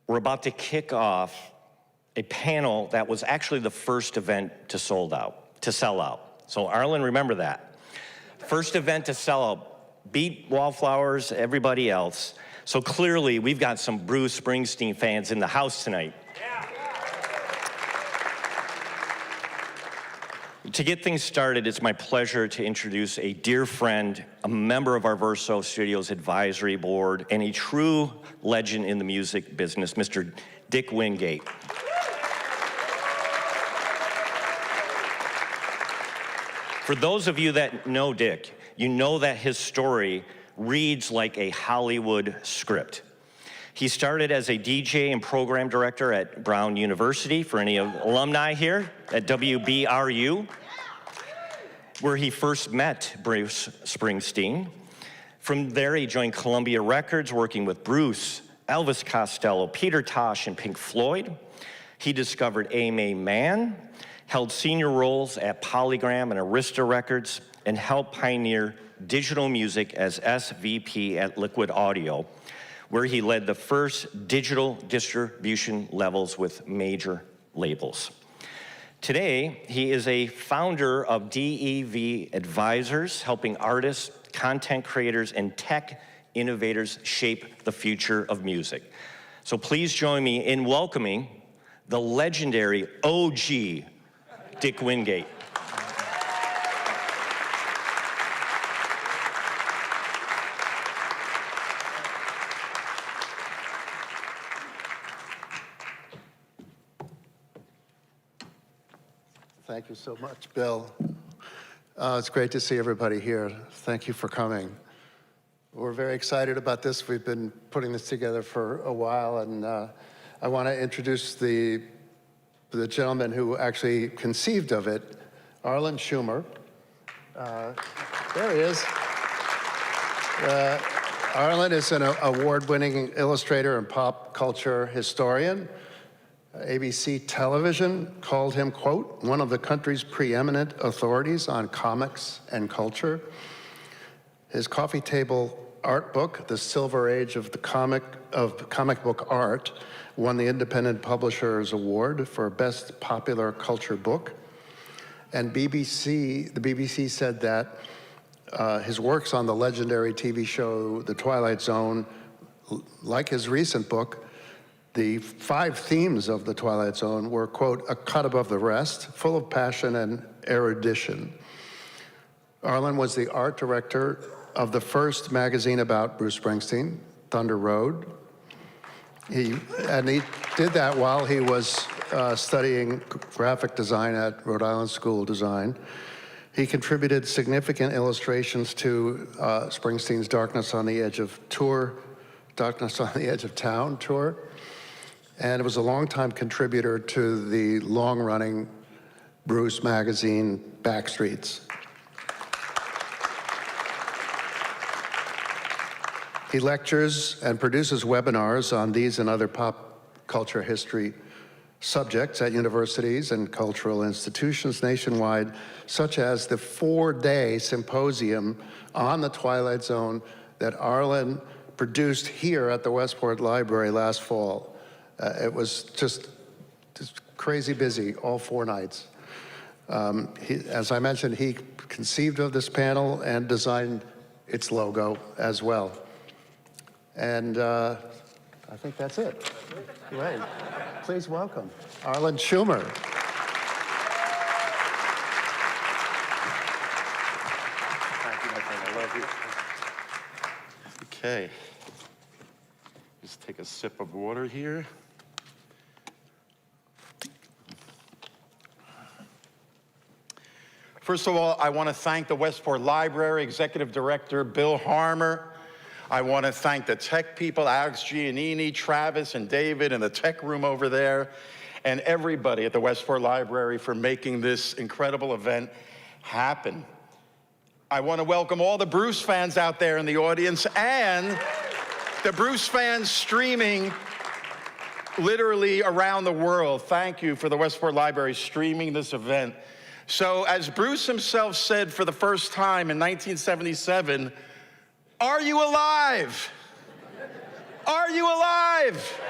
We're about to kick off a panel that was actually the first event to sell out. So Arlen, remember that. First event to sell out, beat Wallflowers, everybody else. So clearly, we've got some Bruce Springsteen fans in the house tonight. To get things started, it's my pleasure to introduce a dear friend, a member of our VERSO Studios advisory board, and a true legend in the music business, Mr. Dick Wingate. For those of you that know Dick, you know that his story reads like a Hollywood script. He started as a DJ and program director at Brown University, for any alumni here, at WBRU, where he first met Bruce Springsteen. From there, he joined Columbia Records, working with Bruce, Elvis Costello, Peter Tosh, and Pink Floyd. He discovered Amen Man, held senior roles at Polygram and Arista Records, and helped pioneer digital music as SVP at Liquid Audio, where he led the first digital distribution levels with major labels. Today, he is a founder of DEV Advisors, helping artists, content creators, and tech innovators shape the future of music. So please join me in welcoming the legendary OG, Dick Wingate. Thank you so much, Bill. It's great to see everybody here. Thank you for coming. We're very excited about this. We've been putting this together for a while, and I want to introduce the gentleman who actually conceived of it, Arlen Schumer. There he is. Arlen is an award-winning illustrator and pop culture historian. ABC Television called him, quote, one of the country's preeminent authorities on comics and culture. His coffee table art book, The Silver Age of Comic Book Art, won the Independent Publishers Award for Best Popular Culture Book. And the BBC said that his works on the legendary TV show The Twilight Zone, like his recent book, the 5 themes of The Twilight Zone were, quote, a cut above the rest, full of passion and erudition. Arlen was the art director of the first magazine about Bruce Springsteen, Thunder Road. He did that while he was studying graphic design at Rhode Island School of Design. He contributed significant illustrations to Springsteen's Darkness on the Edge of Town tour. And it was a longtime contributor to the long-running Bruce magazine, Backstreets. He lectures and produces webinars on these and other pop culture history subjects at universities and cultural institutions nationwide, such as the 4-day symposium on the Twilight Zone that Arlen produced here at the Westport Library last fall. It was just crazy busy all 4 nights. As I mentioned, he conceived of this panel and designed its logo as well. And I think that's it. Great. Please welcome Arlen Schumer. Thank you, my friend. I love you. Okay. Just take a sip of water here. First of all, I want to thank the Westport Library Executive Director, Bill Harmer. I want to thank the tech people, Alex Giannini, Travis, and David in the tech room over there, and everybody at the Westport Library for making this incredible event happen. I want to welcome all the Bruce fans out there in the audience and the Bruce fans streaming literally around the world. Thank you for the Westport Library streaming this event. So as Bruce himself said for the first time in 1977, are you alive? Are you alive?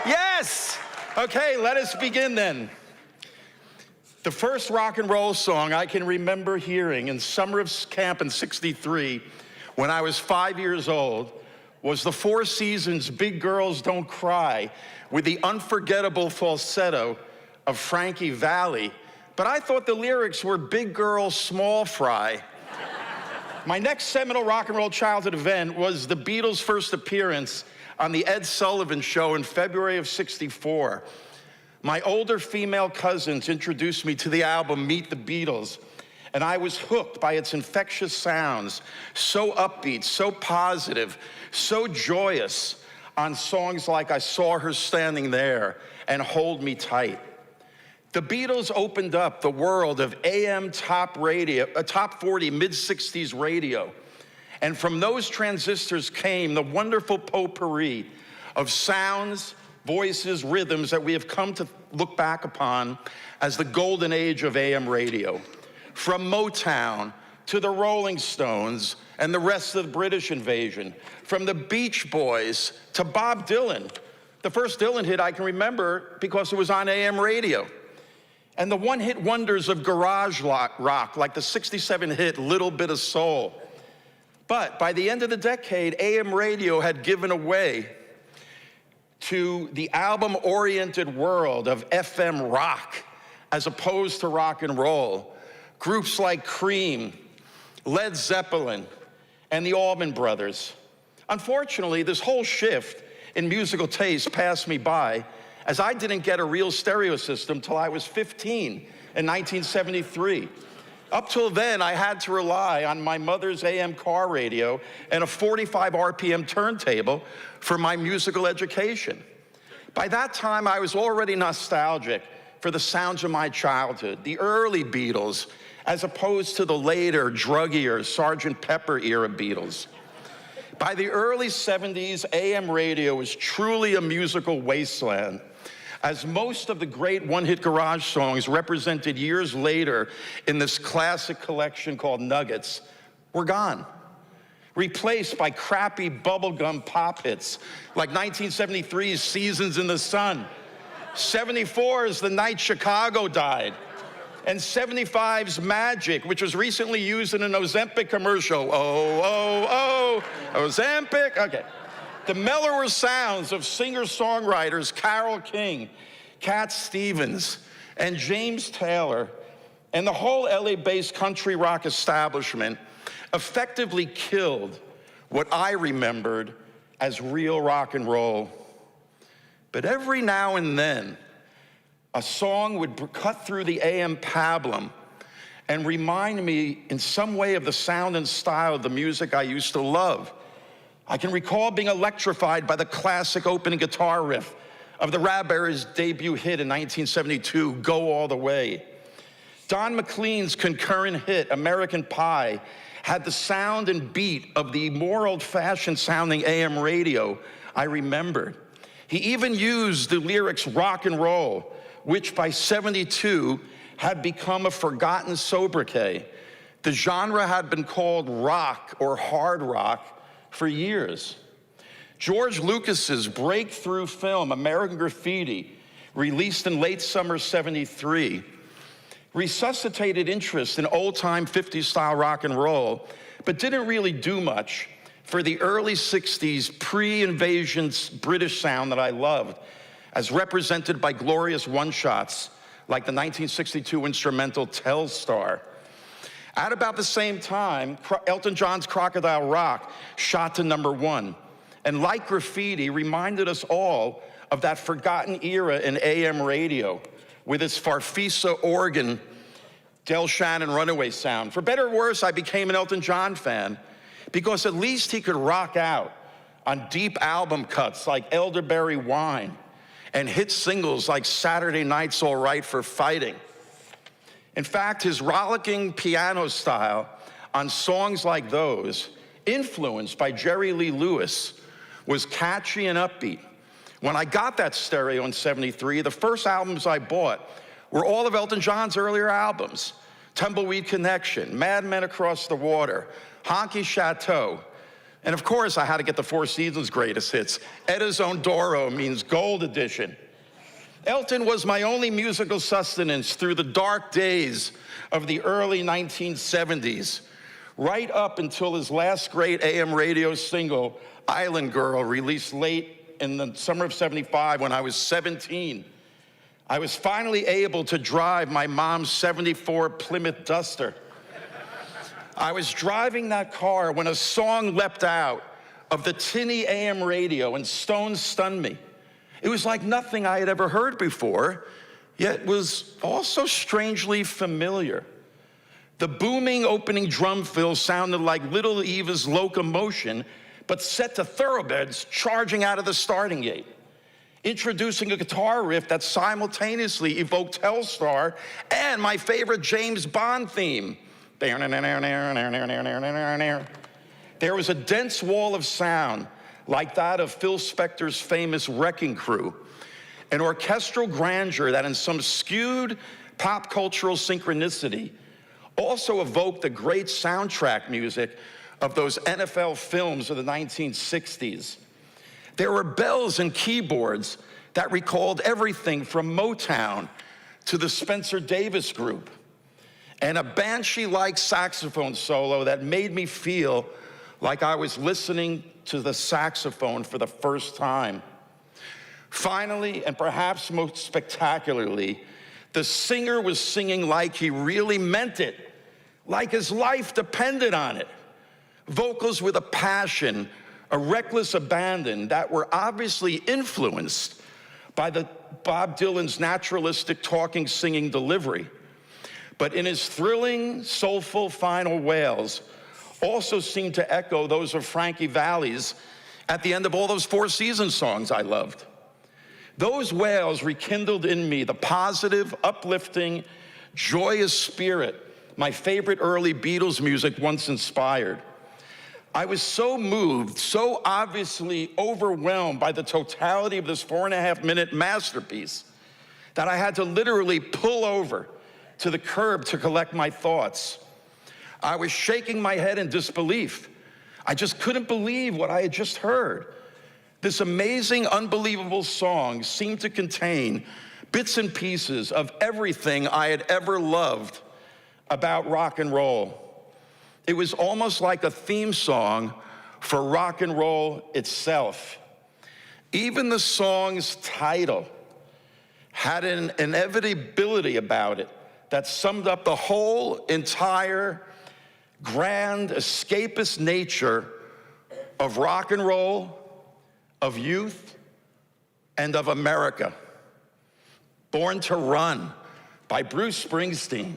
Yes! Okay, let us begin then. The first rock and roll song I can remember hearing in summer of camp in '63 when I was 5 years old was the Four Seasons' Big Girls Don't Cry with the unforgettable falsetto of Frankie Valli. But I thought the lyrics were Big Girl, Small Fry. My next seminal rock and roll childhood event was the Beatles' first appearance on the Ed Sullivan Show in February of '64. My older female cousins introduced me to the album Meet the Beatles, and I was hooked by its infectious sounds, so upbeat, so positive, so joyous, on songs like I Saw Her Standing There and Hold Me Tight. The Beatles opened up the world of AM top 40 mid-60s radio. And from those transistors came the wonderful potpourri of sounds, voices, rhythms that we have come to look back upon as the golden age of AM radio. From Motown to the Rolling Stones and the rest of the British invasion. From the Beach Boys to Bob Dylan. The first Dylan hit I can remember because it was on AM radio. And the one-hit wonders of garage rock, like the '67 hit Little Bit of Soul. But by the end of the decade, AM radio had given away to the album-oriented world of FM rock, as opposed to rock and roll. Groups like Cream, Led Zeppelin, and the Allman Brothers. Unfortunately, this whole shift in musical taste passed me by, as I didn't get a real stereo system till I was 15 in 1973. Up till then, I had to rely on my mother's AM car radio and a 45 RPM turntable for my musical education. By that time, I was already nostalgic for the sounds of my childhood, the early Beatles, as opposed to the later, druggier, Sgt. Pepper era Beatles. By the early '70s, AM radio was truly a musical wasteland, as most of the great one-hit garage songs represented years later in this classic collection called Nuggets were gone, replaced by crappy bubblegum pop hits like 1973's Seasons in the Sun, 74's The Night Chicago Died, and 75's Magic, which was recently used in an Ozempic commercial. Oh, oh, oh, Ozempic, okay. The mellower sounds of singer-songwriters Carole King, Cat Stevens, and James Taylor, and the whole LA-based country rock establishment effectively killed what I remembered as real rock and roll. But every now and then, a song would cut through the AM pablum and remind me in some way of the sound and style of the music I used to love. I can recall being electrified by the classic opening guitar riff of the Radberries' debut hit in 1972, Go All the Way. Don McLean's concurrent hit, American Pie, had the sound and beat of the more old-fashioned sounding AM radio I remembered. He even used the lyrics rock and roll, which by '72 had become a forgotten sobriquet. The genre had been called rock or hard rock for years. George Lucas's breakthrough film, American Graffiti, released in late summer '73, resuscitated interest in old-time 50s style rock and roll, but didn't really do much for the early '60s pre-invasion British sound that I loved, as represented by glorious one-shots like the 1962 instrumental Telstar. At about the same time, Elton John's Crocodile Rock shot to #1, and like Graffiti, reminded us all of that forgotten era in AM radio with its Farfisa organ, Del Shannon runaway sound. For better or worse, I became an Elton John fan because at least he could rock out on deep album cuts like Elderberry Wine and hit singles like Saturday Night's All Right for Fighting. In fact, his rollicking piano style on songs like those, influenced by Jerry Lee Lewis, was catchy and upbeat. When I got that stereo in '73, the first albums I bought were all of Elton John's earlier albums: Tumbleweed Connection, Mad Men Across the Water, Honky Chateau, And of course, I had to get the Four Seasons greatest hits. Edda's Own Doro means gold edition. Elton was my only musical sustenance through the dark days of the early 1970s, right up until his last great AM radio single, Island Girl, released late in the summer of '75 when I was 17. I was finally able to drive my mom's '74 Plymouth Duster. I was driving that car when a song leapt out of the tinny AM radio and Stones stunned me. It was like nothing I had ever heard before, yet was also strangely familiar. The booming opening drum fill sounded like Little Eva's Locomotion, but set to thoroughbreds charging out of the starting gate, introducing a guitar riff that simultaneously evoked Telstar and my favorite James Bond theme. There was a dense wall of sound like that of Phil Spector's famous Wrecking Crew, an orchestral grandeur that in some skewed pop cultural synchronicity also evoked the great soundtrack music of those NFL films of the 1960s. There were bells and keyboards that recalled everything from Motown to the Spencer Davis Group, and a banshee-like saxophone solo that made me feel like I was listening to the saxophone for the first time. Finally, and perhaps most spectacularly, the singer was singing like he really meant it, like his life depended on it. Vocals with a passion, a reckless abandon that were obviously influenced by Bob Dylan's naturalistic talking, singing delivery. But in his thrilling, soulful final wails, also seemed to echo those of Frankie Valli's at the end of all those Four Seasons songs I loved. Those wails rekindled in me the positive, uplifting, joyous spirit my favorite early Beatles music once inspired. I was so moved, so obviously overwhelmed by the totality of this 4.5-minute masterpiece that I had to literally pull over to the curb to collect my thoughts. I was shaking my head in disbelief. I just couldn't believe what I had just heard. This amazing, unbelievable song seemed to contain bits and pieces of everything I had ever loved about rock and roll. It was almost like a theme song for rock and roll itself. Even the song's title had an inevitability about it that summed up the whole entire grand escapist nature of rock and roll, of youth, and of America. Born to Run by Bruce Springsteen.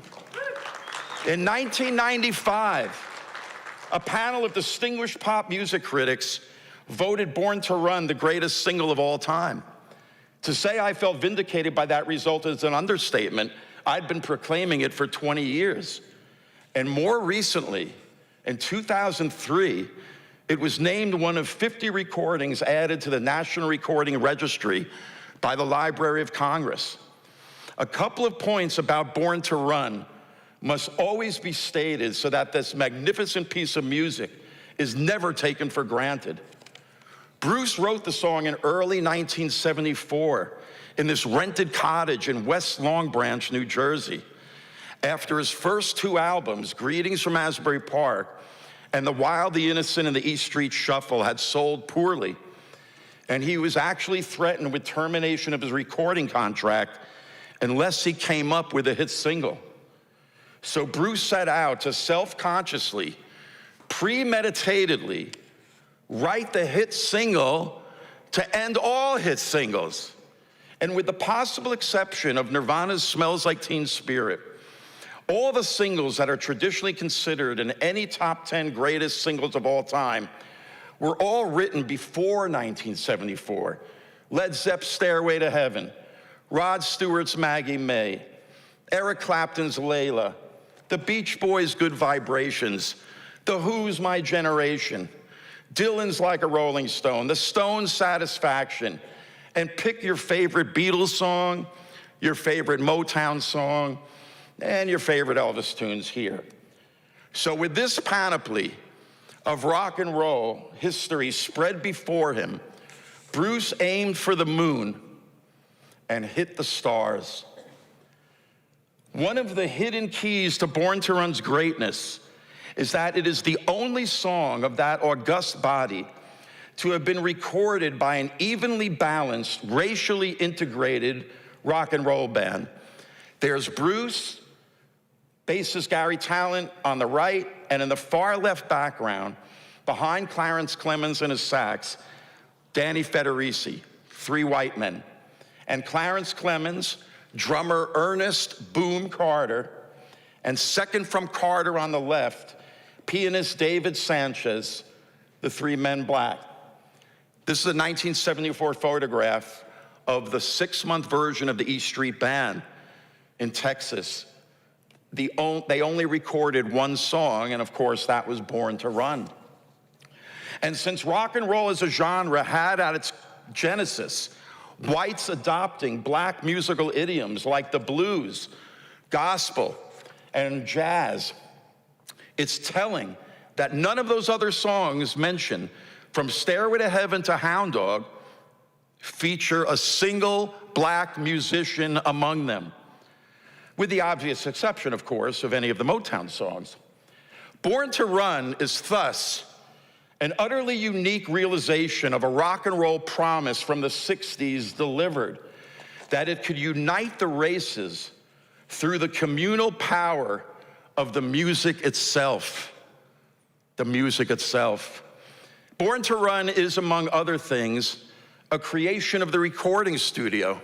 In 1995, a panel of distinguished pop music critics voted Born to Run the greatest single of all time. To say I felt vindicated by that result is an understatement. I'd been proclaiming it for 20 years. And more recently, in 2003, it was named one of 50 recordings added to the National Recording Registry by the Library of Congress. A couple of points about Born to Run must always be stated so that this magnificent piece of music is never taken for granted. Bruce wrote the song in early 1974 in this rented cottage in West Long Branch, New Jersey. After his first two albums, Greetings from Asbury Park and The Wild, the Innocent, and the East Street Shuffle, had sold poorly, and he was actually threatened with termination of his recording contract unless he came up with a hit single. So Bruce set out to self-consciously, premeditatedly write the hit single to end all hit singles. And with the possible exception of Nirvana's Smells Like Teen Spirit, all the singles that are traditionally considered in any top 10 greatest singles of all time were all written before 1974. Led Zepp's Stairway to Heaven, Rod Stewart's Maggie May, Eric Clapton's Layla, the Beach Boys' Good Vibrations, The Who's My Generation, Dylan's Like a Rolling Stone, the Stones' Satisfaction, and pick your favorite Beatles song, your favorite Motown song, and your favorite Elvis tunes here. So with this panoply of rock and roll history spread before him, Bruce aimed for the moon and hit the stars. One of the hidden keys to Born to Run's greatness is that it is the only song of that august body to have been recorded by an evenly balanced, racially integrated rock and roll band. There's Bruce, bassist Gary Talent on the right, and in the far left background, behind Clarence Clemens and his sax, Danny Federici, 3 white men. And Clarence Clemens, drummer Ernest Boom Carter, and second from Carter on the left, pianist David Sanchez, the 3 men black. This is a 1974 photograph of the 6-month version of the E Street Band in Texas. They only recorded 1 song, and of course, that was Born to Run. And since rock and roll as a genre had at its genesis whites adopting black musical idioms like the blues, gospel, and jazz, it's telling that none of those other songs mentioned, from Stairway to Heaven to Hound Dog, feature a single black musician among them, with the obvious exception, of course, of any of the Motown songs. Born to Run is thus an utterly unique realization of a rock and roll promise from the 60s delivered, that it could unite the races through the communal power of the music itself. The music itself. Born to Run is, among other things, a creation of the recording studio,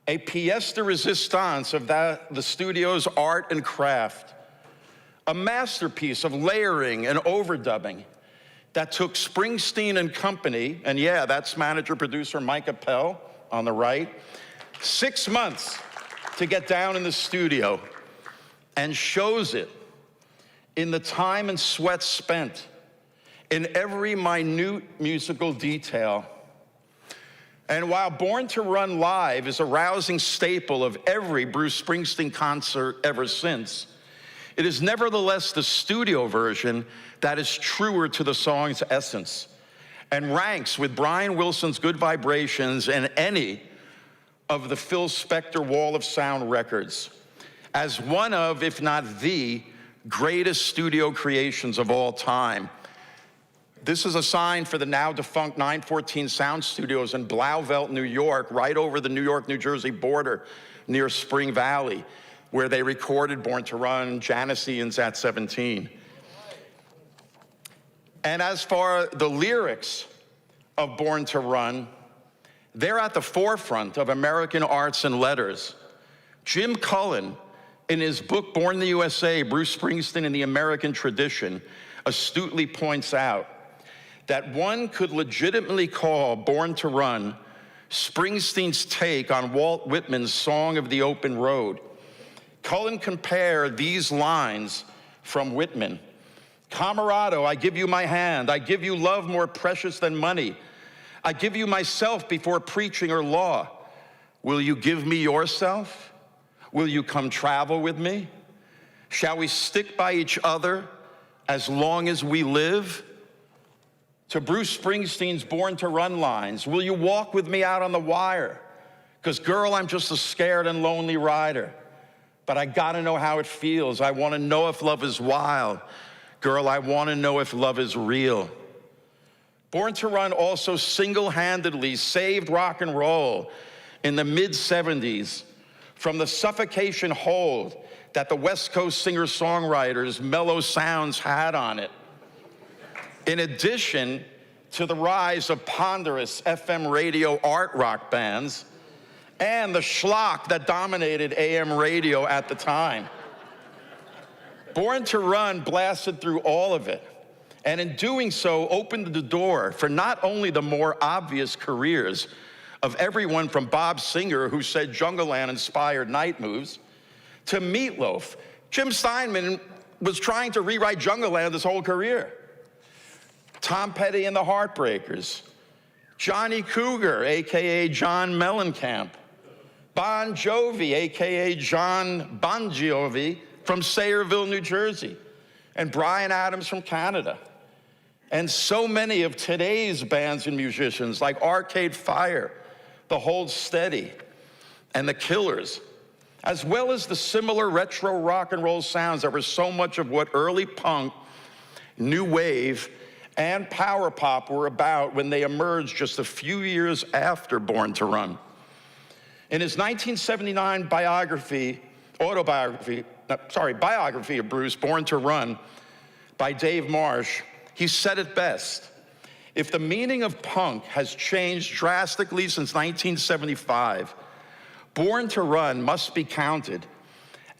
a pièce de résistance of the studio's art and craft, a masterpiece of layering and overdubbing that took Springsteen and company, and yeah, that's manager-producer Mike Appel on the right, 6 months to get down in the studio, and shows it in the time and sweat spent in every minute musical detail. And while Born to Run Live is a rousing staple of every Bruce Springsteen concert ever since, it is nevertheless the studio version that is truer to the song's essence and ranks with Brian Wilson's Good Vibrations and any of the Phil Spector Wall of Sound records as one of, if not the, greatest studio creations of all time. This is a sign for the now defunct 914 Sound Studios in Blauvelt, New York, right over the New York-New Jersey border near Spring Valley, where they recorded Born to Run, Janissy, At 17. And as for the lyrics of Born to Run, they're at the forefront of American arts and letters. Jim Cullen, in his book, Born in the USA, Bruce Springsteen and the American Tradition, astutely points out that one could legitimately call Born to Run Springsteen's take on Walt Whitman's Song of the Open Road. Cullen compared these lines from Whitman. Camarado, I give you my hand. I give you love more precious than money. I give you myself before preaching or law. Will you give me yourself? Will you come travel with me? Shall we stick by each other as long as we live? To Bruce Springsteen's Born to Run lines, will you walk with me out on the wire? Because girl, I'm just a scared and lonely rider. But I gotta know how it feels. I wanna know if love is wild. Girl, I wanna know if love is real. Born to Run also single-handedly saved rock and roll in the mid-70s from the suffocation hold that the West Coast singer-songwriters' mellow sounds had on it. In addition to the rise of ponderous FM radio art rock bands and the schlock that dominated AM radio at the time. Born to Run blasted through all of it, and in doing so opened the door for not only the more obvious careers of everyone from Bob Singer, who said Jungleland inspired Night Moves, to Meatloaf. Jim Steinman was trying to rewrite Jungleland his whole career. Tom Petty and the Heartbreakers, Johnny Cougar, AKA John Mellencamp, Bon Jovi, AKA John Bon Jovi from Sayreville, New Jersey, and Bryan Adams from Canada, and so many of today's bands and musicians like Arcade Fire, The Hold Steady, and The Killers, as well as the similar retro rock and roll sounds that were so much of what early punk, new wave, and power pop were about when they emerged just a few years after Born to Run. In his 1979 biography of Bruce, Born to Run, by Dave Marsh, he said it best: if the meaning of punk has changed drastically since 1975, Born to Run must be counted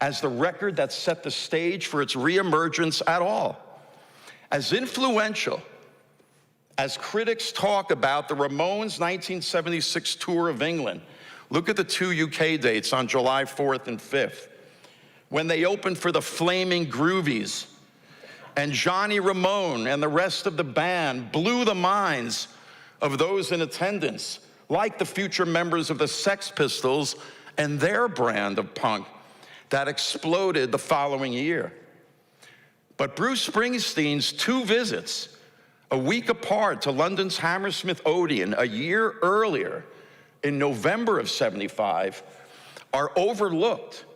as the record that set the stage for its reemergence at all. As influential as critics talk about the Ramones' 1976 tour of England, look at the 2 UK dates on July 4th and 5th, when they opened for the Flaming Groovies, and Johnny Ramone and the rest of the band blew the minds of those in attendance, like the future members of the Sex Pistols and their brand of punk that exploded the following year. But Bruce Springsteen's 2 visits, a week apart, to London's Hammersmith Odeon a year earlier, in November of '75, are overlooked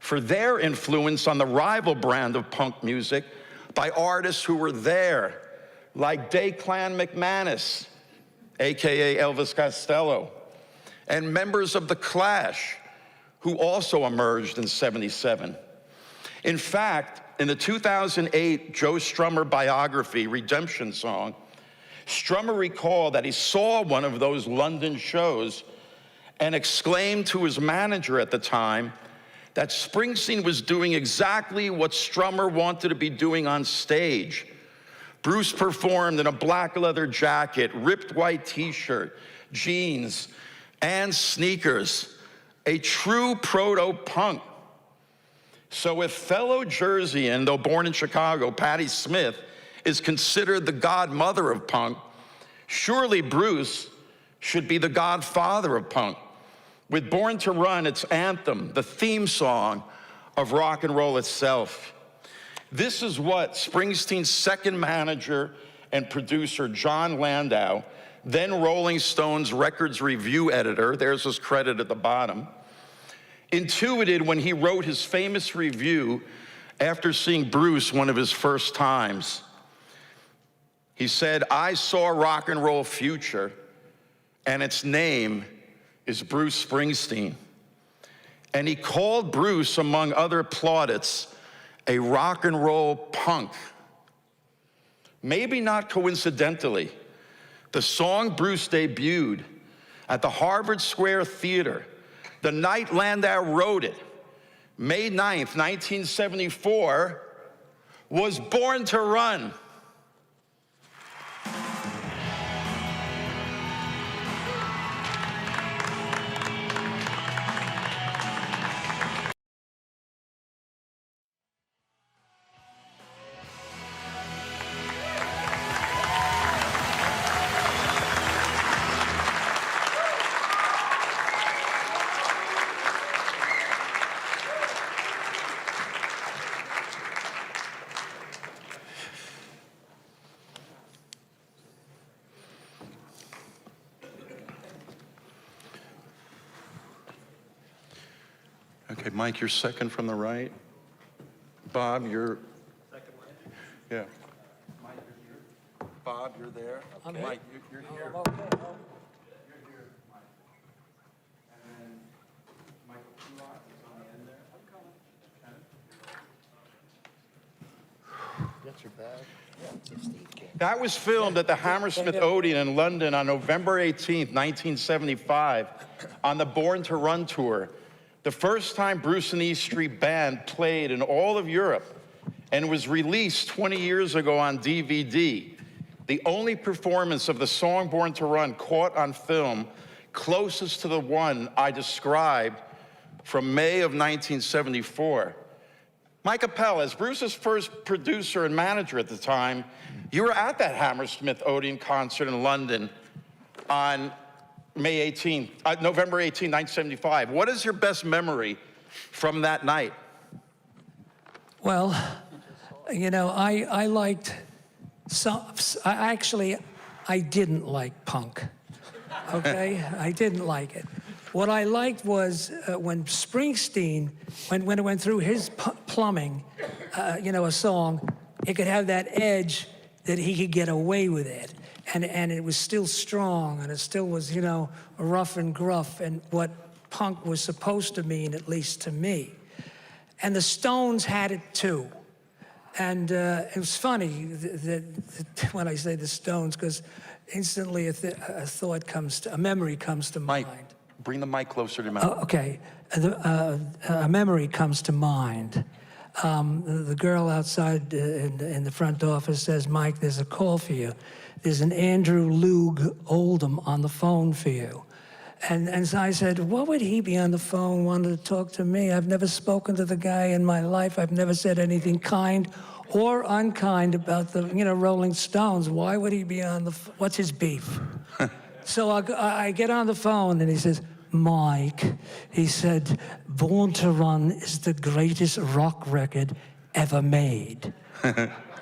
for their influence on the rival brand of punk music by artists who were there, like Declan McManus, AKA Elvis Costello, and members of The Clash, who also emerged in '77. In fact, in the 2008 Joe Strummer biography, Redemption Song, Strummer recalled that he saw one of those London shows and exclaimed to his manager at the time that Springsteen was doing exactly what Strummer wanted to be doing on stage. Bruce performed in a black leather jacket, ripped white t-shirt, jeans, and sneakers, a true proto-punk. So if fellow Jerseyan, though born in Chicago, Patti Smith, is considered the godmother of punk, surely Bruce should be the godfather of punk, with Born to Run, its anthem, the theme song of rock and roll itself. This is what Springsteen's second manager and producer, John Landau, then Rolling Stone's records review editor, there's his credit at the bottom, intuited when he wrote his famous review after seeing Bruce one of his first times. He said, "I saw rock and roll future, and its name is Bruce Springsteen." And he called Bruce, among other plaudits, a rock and roll punk. Maybe not coincidentally, the song Bruce debuted at the Harvard Square Theater the night Landau wrote it, May 9th, 1974, was Born to Run. Okay, Mike, you're second from the right. Bob, you're... Second right? Yeah. Mike, you're here. Bob, you're there. Okay. Mike, you're here. Okay. You're here, Mike. And then Michael Kulak is on the end there. I'm coming. Get your bag. That was filmed at the Hammersmith Odeon in London on November 18th, 1975, on the Born to Run tour. The first time Bruce and the E Street Band played in all of Europe, and was released 20 years ago on DVD. The only performance of the song Born to Run caught on film, closest to the one I described from May of 1974. Mike APPEL, as Bruce's first producer and manager at the time, you were at that Hammersmith Odeon concert in London on November 18, 1975. What is your best memory from that night? Well, You know, I liked some, I didn't like punk, okay? I didn't like it. What I liked was when Springsteen, when it went through his plumbing, you know, a song, it could have that edge that he could get away with it. And it was still strong, and it still was, you know, rough and gruff, and what punk was supposed to mean, at least to me. And the Stones had it too. And it was funny that when I say the Stones, because instantly a memory comes to mind. Mike, bring the mic closer to your mouth. Okay, a memory comes to mind. The girl outside in the front office says, "Mike, there's a call for you. There's an Andrew Loog Oldham on the phone for you." And so I said, what would he be on the phone wanting to talk to me? I've never spoken to the guy in my life. I've never said anything kind or unkind about the, you know, Rolling Stones. Why would he be on the, what's his beef? So I get on the phone and he says, "Mike," he said, "Born to Run is the greatest rock record ever made."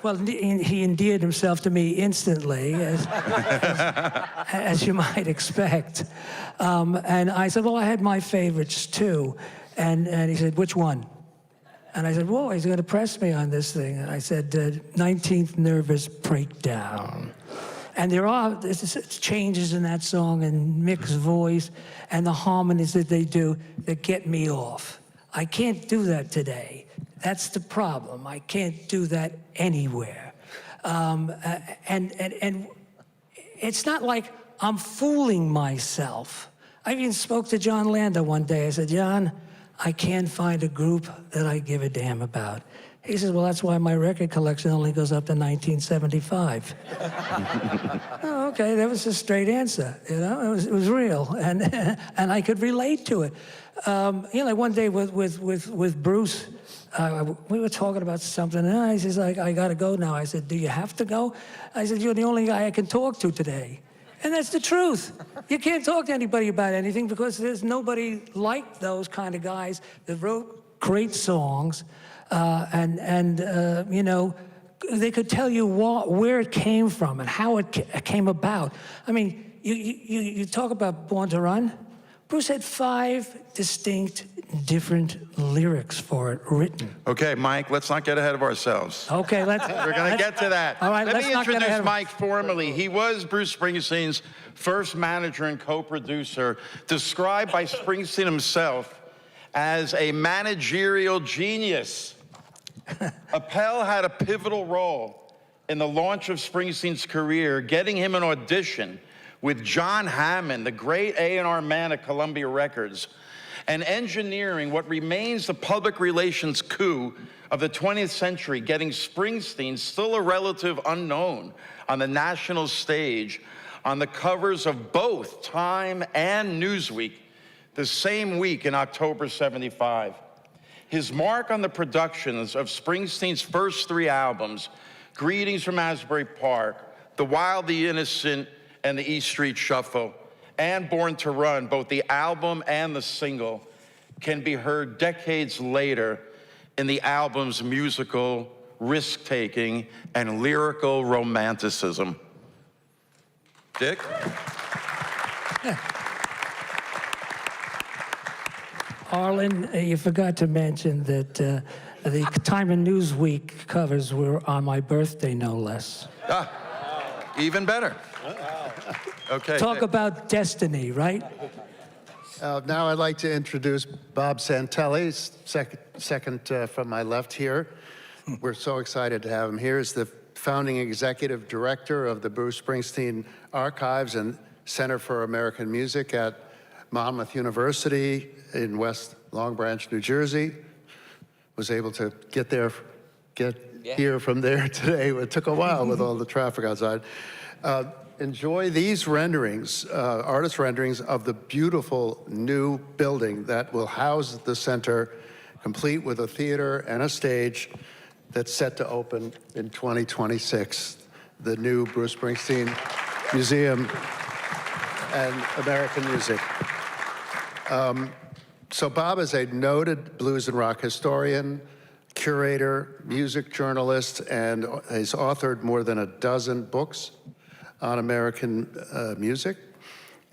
Well, he endeared himself to me instantly, as you might expect. And I said, well, I had my favorites too. And he said, which one? And I said, whoa, he's going to press me on this thing. And I said, 19th Nervous Breakdown. And there are changes in that song and Mick's voice and the harmonies that they do that get me off. I can't do that today. That's the problem. I can't do that anywhere. And it's not like I'm fooling myself. I even spoke to John Landa one day. I said, John, I can't find a group that I give a damn about. He says, well, that's why my record collection only goes up to 1975. Oh, okay, that was a straight answer, you know? It was real, and I could relate to it. You know, like one day with Bruce, we were talking about something, and he says, I gotta go now. I said, do you have to go? I said, you're the only guy I can talk to today. And that's the truth. You can't talk to anybody about anything because there's nobody like those kind of guys that wrote great songs, you know, they could tell you where it came from and how it came about. I mean, you talk about Born to Run. Bruce had 5 distinct, different lyrics for it written. Okay, Mike, let's not get ahead of ourselves. Okay, We're going to get to that. All right, Let me introduce Mike him. formally. He was Bruce Springsteen's first manager and co-producer, described by Springsteen himself as a managerial genius. APPEL had a pivotal role in the launch of Springsteen's career, getting him an audition with John Hammond, the great A&R man at Columbia Records, and engineering what remains the public relations coup of the 20th century, getting Springsteen, still a relative unknown, on the national stage, on the covers of both Time and Newsweek, the same week in October '75. His mark on the productions of Springsteen's first 3 albums, Greetings from Asbury Park, The Wild, the Innocent, and the E Street Shuffle, and Born to Run, both the album and the single, can be heard decades later in the album's musical risk-taking and lyrical romanticism. Dick? Arlen, you forgot to mention that the Time and Newsweek covers were on my birthday, no less. Ah, even better. Okay. Talk about destiny, right? Now I'd like to introduce Bob Santelli, second from my left here. We're so excited to have him here. He's the founding executive director of the Bruce Springsteen Archives and Center for American Music at Monmouth University in West Long Branch, New Jersey. Was able to get here from there today. It took a while with all the traffic outside. Enjoy these renderings, artist renderings of the beautiful new building that will house the center, complete with a theater and a stage that's set to open in 2026. The new Bruce Springsteen Museum and American Music. So Bob is a noted blues and rock historian, curator, music journalist, and has authored more than a dozen books on American music.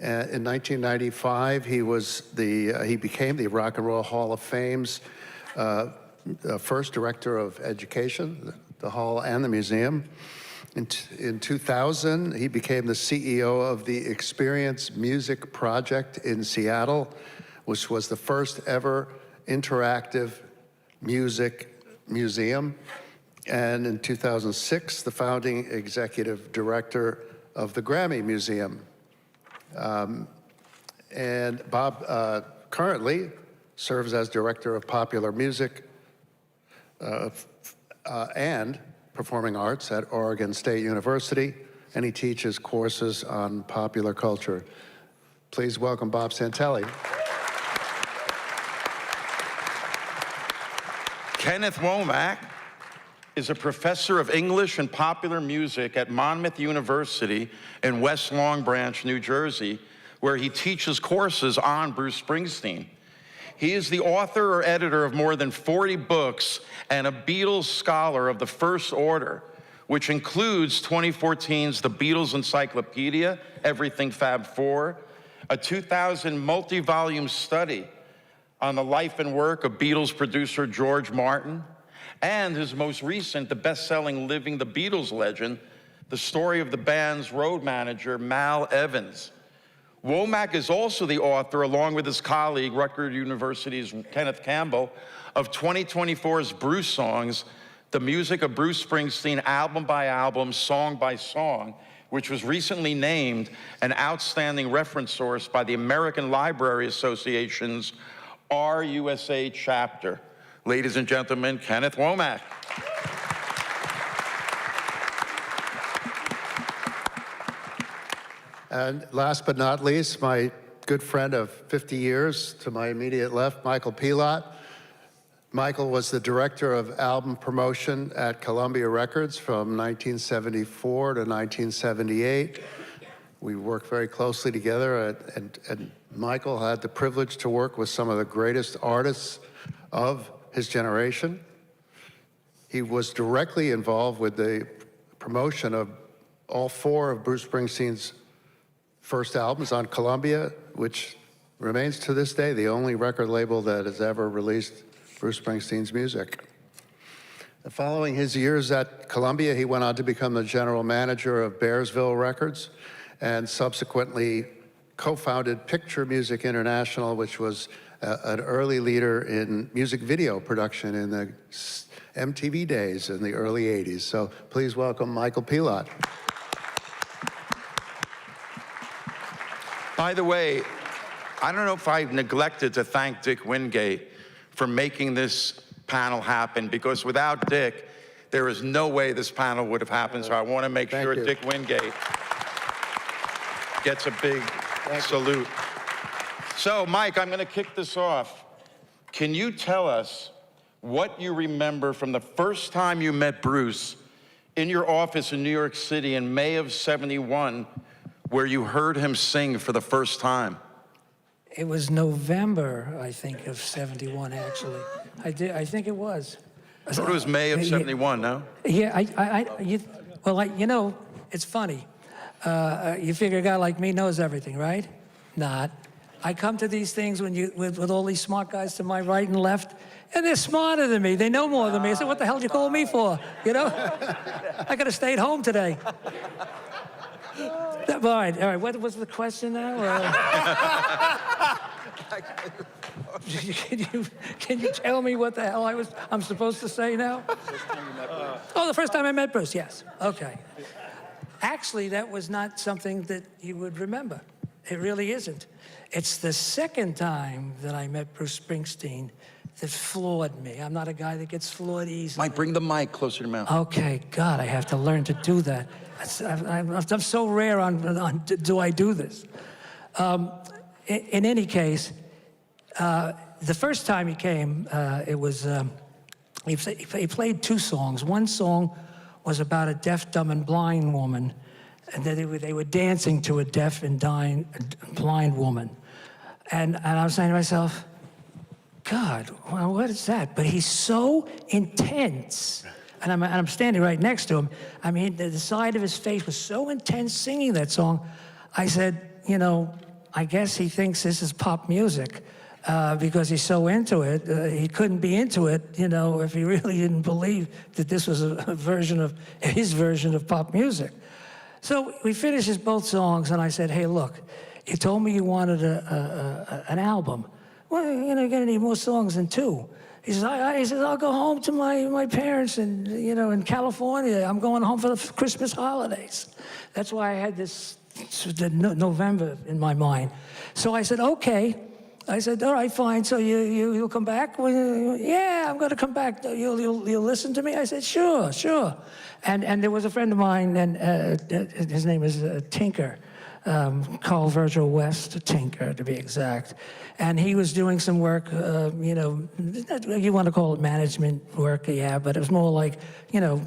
In 1995, he became the Rock and Roll Hall of Fame's first director of education, the hall and the museum. In 2000, he became the CEO of the Experience Music Project in Seattle, which was the first ever interactive music museum. And in 2006, the founding executive director of the Grammy Museum. And Bob currently serves as director of popular music and performing arts at Oregon State University, and he teaches courses on popular culture. Please welcome Bob Santelli. Kenneth Womack is a professor of English and popular music at Monmouth University in West Long Branch, New Jersey, where he teaches courses on Bruce Springsteen. He is the author or editor of more than 40 books and a Beatles scholar of the first order, which includes 2014's The Beatles Encyclopedia, Everything Fab Four, a 2000 multi-volume study on the life and work of Beatles producer George Martin, and his most recent, the best-selling Living the Beatles Legend, the story of the band's road manager, Mal Evans. Womack is also the author, along with his colleague, Rutgers University's Kenneth Campbell, of 2024's Bruce Songs, the music of Bruce Springsteen, album by album, song by song, which was recently named an outstanding reference source by the American Library Association's RUSA chapter. Ladies and gentlemen, Kenneth Womack. And last but not least, my good friend of 50 years to my immediate left, Michael Pilot. Michael was the director of album promotion at Columbia Records from 1974 to 1978. We worked very closely together, and Michael had the privilege to work with some of the greatest artists of his generation. He was directly involved with the promotion of all four of Bruce Springsteen's first albums on Columbia, which remains to this day the only record label that has ever released Bruce Springsteen's music. And following his years at Columbia, he went on to become the general manager of Bearsville Records and subsequently co-founded Picture Music International, which was an early leader in music video production in the MTV days in the early 80s. So please welcome Michael Pilot. By the way, I don't know if I've neglected to thank Dick Wingate for making this panel happen, because without Dick, there is no way this panel would have happened. So I want to make sure Dick Wingate gets a big salute. So, Mike, I'm going to kick this off. Can you tell us what you remember from the first time you met Bruce in your office in New York City in May of '71, where you heard him sing for the first time? It was November, I think, of '71, actually. I think it was. I thought it was May of '71, no? Yeah, you know, it's funny. You figure a guy like me knows everything, right? Not. I come to these things with all these smart guys to my right and left, and they're smarter than me. They know more than me. I said, what the hell did you call me for? You know? I could have stayed home today. All right. What was the question now? Can you tell me what the hell I'm supposed to say now? Oh, the first time I met Bruce, yes. Okay. Actually, that was not something that you would remember. It really isn't. It's the second time that I met Bruce Springsteen that floored me. I'm not a guy that gets floored easily. Mike, bring the mic closer to your mouth. Okay, God, I have to learn to do that. I'm so rare on do I do this. In any case, the first time he came, it was, he played two songs. One song was about a deaf, dumb, and blind woman, and then they were dancing to a deaf and blind woman. And I was saying to myself, God, well, what is that? But he's so intense. And I'm standing right next to him. I mean, the side of his face was so intense singing that song. I said, you know, I guess he thinks this is pop music because he's so into it. He couldn't be into it, you know, if he really didn't believe that this was his version of pop music. So we finished both songs, and I said, hey, look, you told me you wanted an album. Well, you know, you're gonna need more songs than 2. He says, I'll go home to my parents and, you know, in California. I'm going home for the Christmas holidays. That's why I had this November in my mind. So I said, okay. I said, all right, fine. So you'll come back? Well, yeah, I'm going to come back. You'll listen to me? I said, sure. And there was a friend of mine, and his name is Tinker. Carl Virgil West, Tinker, to be exact. And he was doing some work, you know, you want to call it management work, yeah, but it was more like, you know,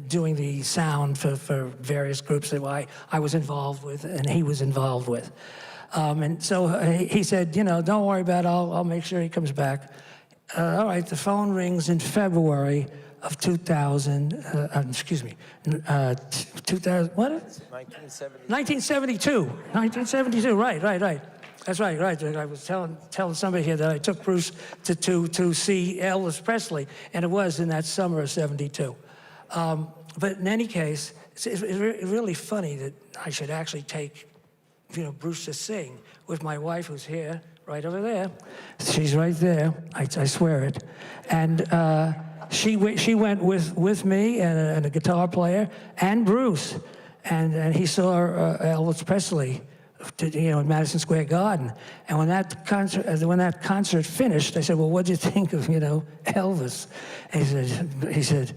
doing the sound for various groups that I was involved with and he was involved with. And so he said, you know, don't worry about it, I'll make sure he comes back. All right, the phone rings in February of 2000, 2000, what? 1972, right. That's right. I was telling somebody here that I took Bruce to see Elvis Presley, and it was in that summer of '72. But in any case, it's really funny that I should actually take, you know, Bruce to sing with my wife, who's here, right over there. She's right there. I swear it. And she went with me and a guitar player and Bruce, and he saw Elvis Presley, you know, in Madison Square Garden. And when that concert finished, I said, well, what'd you think of, you know, Elvis? And he said,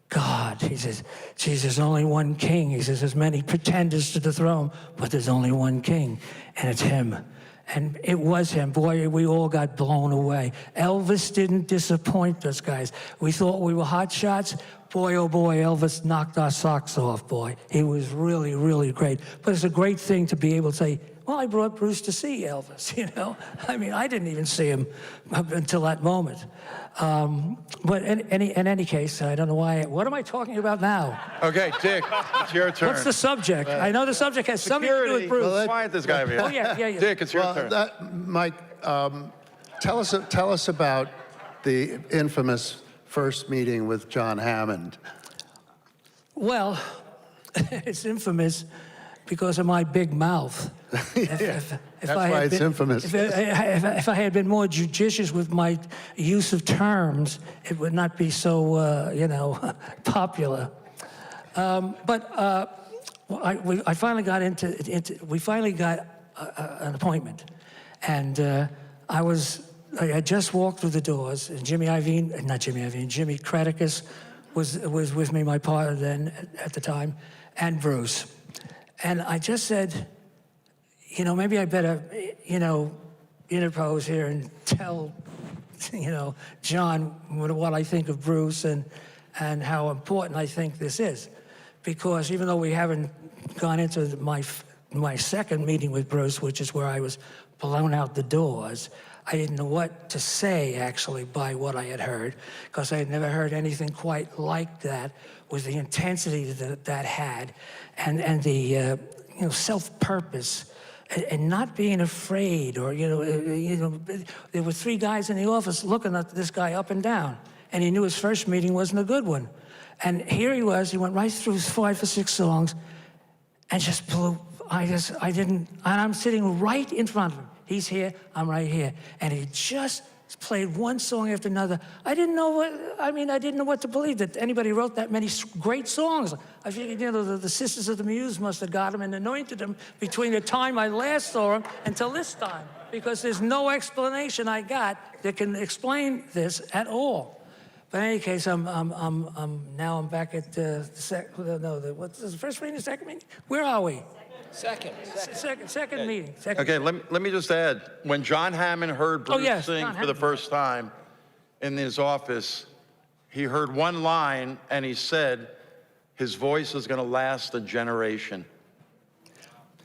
God, he says, geez, there's only one king. He says, there's many pretenders to the throne, but there's only one king, and it's him. And it was him. Boy, we all got blown away. Elvis didn't disappoint us, guys. We thought we were hot shots. Boy, oh boy, Elvis knocked our socks off, boy. He was really, really great. But it's a great thing to be able to say, well, I brought Bruce to see Elvis, you know? I mean, I didn't even see him up until that moment. But in any case, I don't know why. What am I talking about now? Okay, Dick, it's your turn. What's the subject? I know the subject has something to do with Bruce. Well, quiet this guy over here. Oh, yeah. Dick, it's your turn. Mike, tell us about the infamous first meeting with John Hammond. Well, it's infamous because of my big mouth. That's why it's infamous. If I had been more judicious with my use of terms, it would not be so, you know, popular. But I finally got we finally got an appointment. And I had just walked through the doors, and Jimmy Kradicus was with me, my partner then at the time, and Bruce. And I just said, you know, maybe I better, you know, interpose here and tell, you know, John what I think of Bruce and how important I think this is. Because even though we haven't gone into my second meeting with Bruce, which is where I was blown out the doors, I didn't know what to say, actually, by what I had heard, because I had never heard anything quite like that, with the intensity that had, and the you know, self-purpose, and not being afraid, or you know, there were 3 guys in the office looking at this guy up and down, and he knew his first meeting wasn't a good one, and here he was. He went right through 5 or 6 songs, and just blew. And I'm sitting right in front of him. He's here, I'm right here. And he just played one song after another. I didn't know what to believe, that anybody wrote that many great songs. I figured, you know, the Sisters of the Muse must have got him and anointed him between the time I last saw him until this time, because there's no explanation I got that can explain this at all. But in any case, I'm back at what's the first meeting, the second meeting? Where are we? Second meeting. Okay, let me just add, when John Hammond heard Bruce sing for the first time in his office, he heard one line and he said his voice is going to last a generation.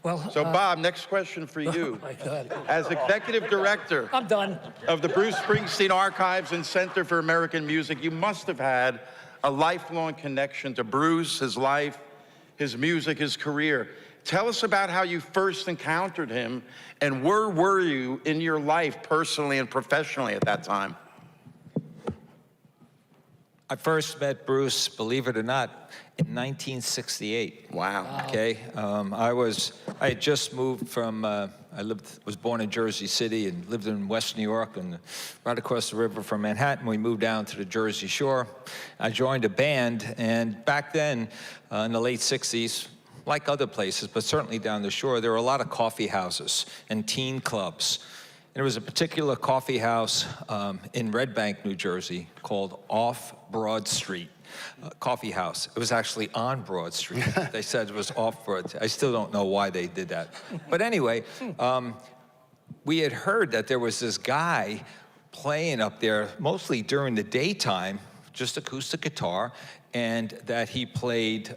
Well, So Bob, next question for you. my God. As executive director I'm done. of the Bruce Springsteen Archives and Center for American Music, you must have had a lifelong connection to Bruce, his life, his music, his career. Tell us about how you first encountered him, and where were you in your life personally and professionally at that time? I first met Bruce, believe it or not, in 1968. Wow. Okay, I had just moved from, was born in Jersey City and lived in West New York and right across the river from Manhattan. We moved down to the Jersey Shore. I joined a band, and back then, in the late 60s, like other places, but certainly down the shore, there were a lot of coffee houses and teen clubs. And there was a particular coffee house in Red Bank, New Jersey, called Off Broad Street Coffee House. It was actually on Broad Street. They said it was off Broad. I still don't know why they did that. But anyway, we had heard that there was this guy playing up there, mostly during the daytime, just acoustic guitar, and that he played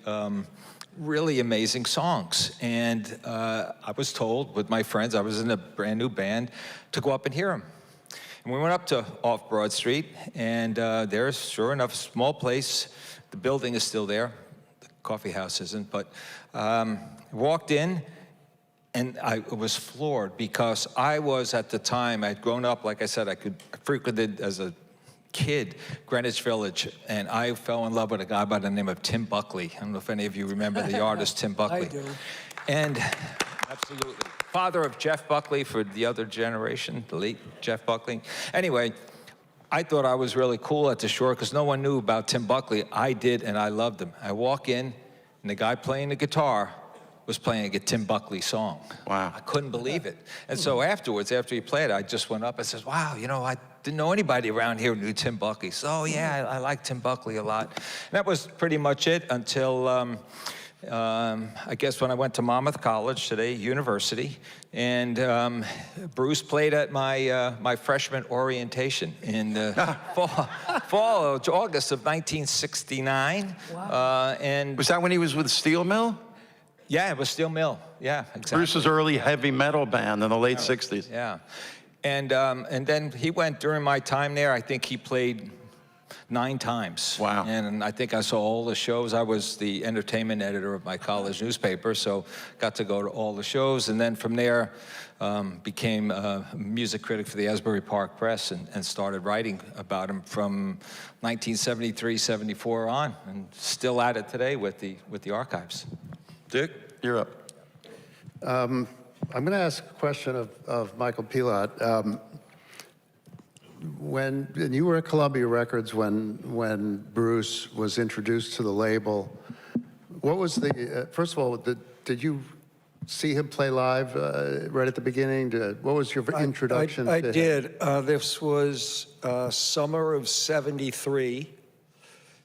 really amazing songs. And I was told with my friends, I was in a brand new band, to go up and hear him. And we went up to Off Broad Street, and there's, sure enough, a small place. The building is still there. The coffee house isn't, but walked in, and I was floored because I was, at the time, I'd grown up, like I said, I frequented as a kid Greenwich Village, and I fell in love with a guy by the name of Tim Buckley. I don't know if any of you remember the artist Tim Buckley. I do. And absolutely, father of Jeff Buckley for the other generation, the late Jeff Buckley. Anyway, I thought I was really cool at the Shore because no one knew about Tim Buckley. I did, and I loved him. I walk in, and the guy playing the guitar was playing a Tim Buckley song. Wow. I couldn't believe it. And so afterwards, after he played, I just went up and said, wow, you know, I didn't know anybody around here who knew Tim Buckley. So, oh, yeah, I like Tim Buckley a lot. And that was pretty much it until, I guess, when I went to Monmouth College, today university, and Bruce played at my freshman orientation in the August of 1969. Wow. And Was that when he was with Steel Mill? yeah, it was Steel Mill. Yeah, exactly. Bruce's early heavy metal band in the late 60s. Yeah, and then he went during my time there. I think he played 9 times. Wow. And I think I saw all the shows. I was the entertainment editor of my college newspaper, so got to go to all the shows. And then from there, became a music critic for the Asbury Park Press and started writing about him from 1973, 74 on, and still at it today with the archives. Dick, you're up. I'm going to ask a question of Michael Pilot. And you were at Columbia Records when Bruce was introduced to the label. What was the, first of all, did you see him play live right at the beginning? What was your introduction I to him? did. This was summer of '73.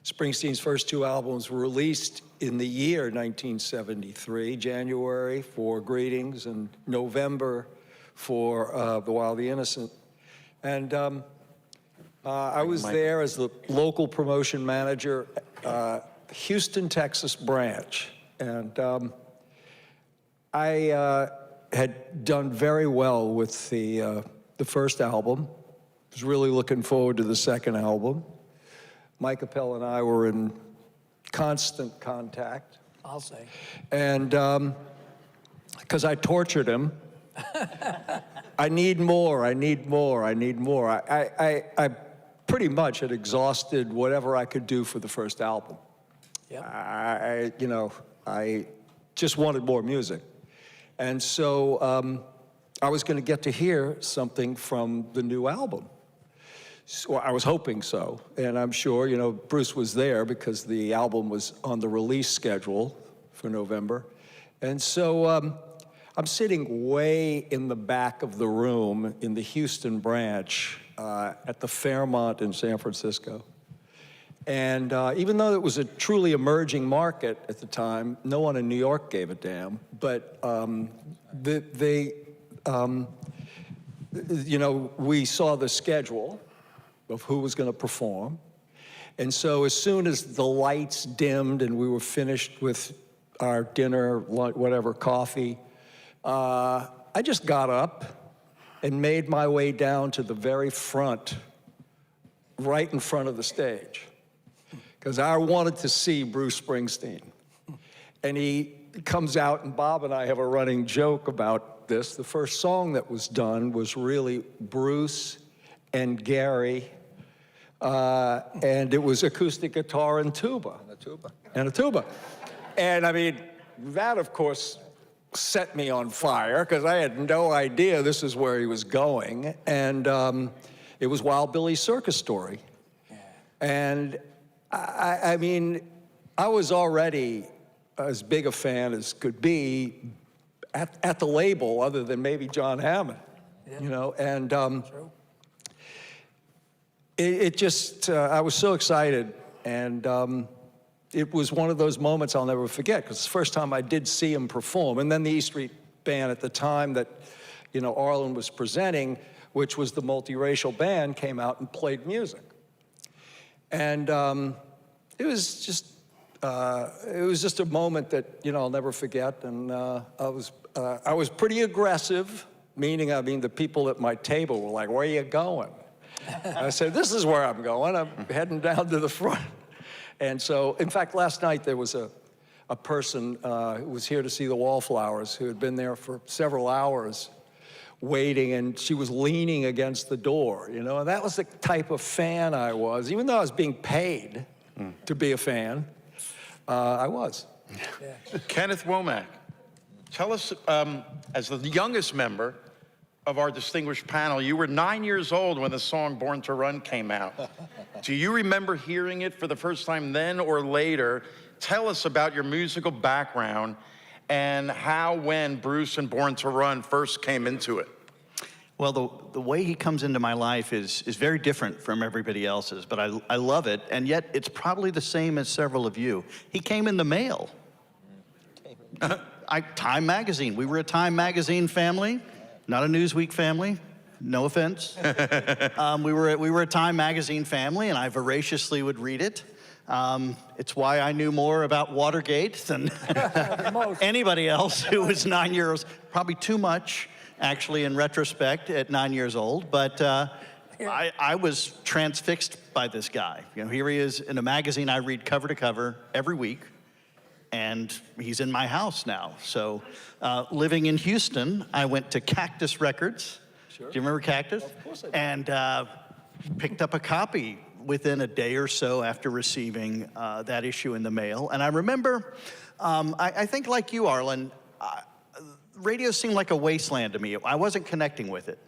Springsteen's first 2 albums were released in the year 1973, January for Greetings and November for The Wild the Innocent. And I was there as the local promotion manager, Houston, Texas branch. And I had done very well with the first album. Was really looking forward to the second album. Mike Appel and I were in constant contact. I'll say. And because I tortured him, I need more, I need more, I need more. I pretty much had exhausted whatever I could do for the first album. Yep. I just wanted more music. And so I was going to get to hear something from the new album. So I was hoping so, and I'm sure, Bruce was there because the album was on the release schedule for November. And so I'm sitting way in the back of the room in the Houston branch at the Fairmont in San Francisco. And even though it was a truly emerging market at the time, no one in New York gave a damn, but we saw the schedule of who was going to perform. And so as soon as the lights dimmed and we were finished with our dinner, whatever, coffee, I just got up and made my way down to the very front, right in front of the stage, because I wanted to see Bruce Springsteen. And he comes out, and Bob and I have a running joke about this. The first song that was done was really Bruce and Gary, and it was acoustic guitar and tuba. And a tuba. And I mean, that of course set me on fire, because I had no idea this is where he was going. And it was Wild Billy's Circus Story. And I mean, I was already as big a fan as could be at the label, other than maybe John Hammond, you know, and it just, I was so excited, and it was one of those moments I'll never forget, because it's the first time I did see him perform. And then the E Street Band at the time that, you know, Arlen was presenting, which was the multiracial band, came out and played music. And it was just a moment that, you know, I'll never forget. And I was pretty aggressive, meaning, I mean, the people at my table were like, "Where are you going?" I said, "This is where I'm going. I'm heading down to the front." And so, in fact, last night there was a person who was here to see the Wallflowers, who had been there for several hours waiting, and she was leaning against the door, you know, and that was the type of fan I was. Even though I was being paid to be a fan, I was. Yeah. Kenneth Womack, tell us, as the youngest member of our distinguished panel, you were 9 years old when the song Born to Run came out. Do you remember hearing it for the first time then or later? Tell us about your musical background and how, when Bruce and Born to Run first came into it. Well, the way he comes into my life is very different from everybody else's, but I love it, and yet it's probably the same as several of you. He came in the mail. Time Magazine. We were a Time Magazine family, not a Newsweek family. No offense. We were a Time Magazine family, and I voraciously would read it. It's why I knew more about Watergate than anybody else who was 9 years, probably too much, actually, in retrospect, at 9 years old. But I was transfixed by this guy. You know, here he is in a magazine I read cover to cover every week, and he's in my house now. So living in Houston, I went to Cactus Records. Sure. Do you remember Cactus? Of course I do. And picked up a copy within a day or so after receiving that issue in the mail. And I remember, I think like you, Arlen, radio seemed like a wasteland to me. I wasn't connecting with it.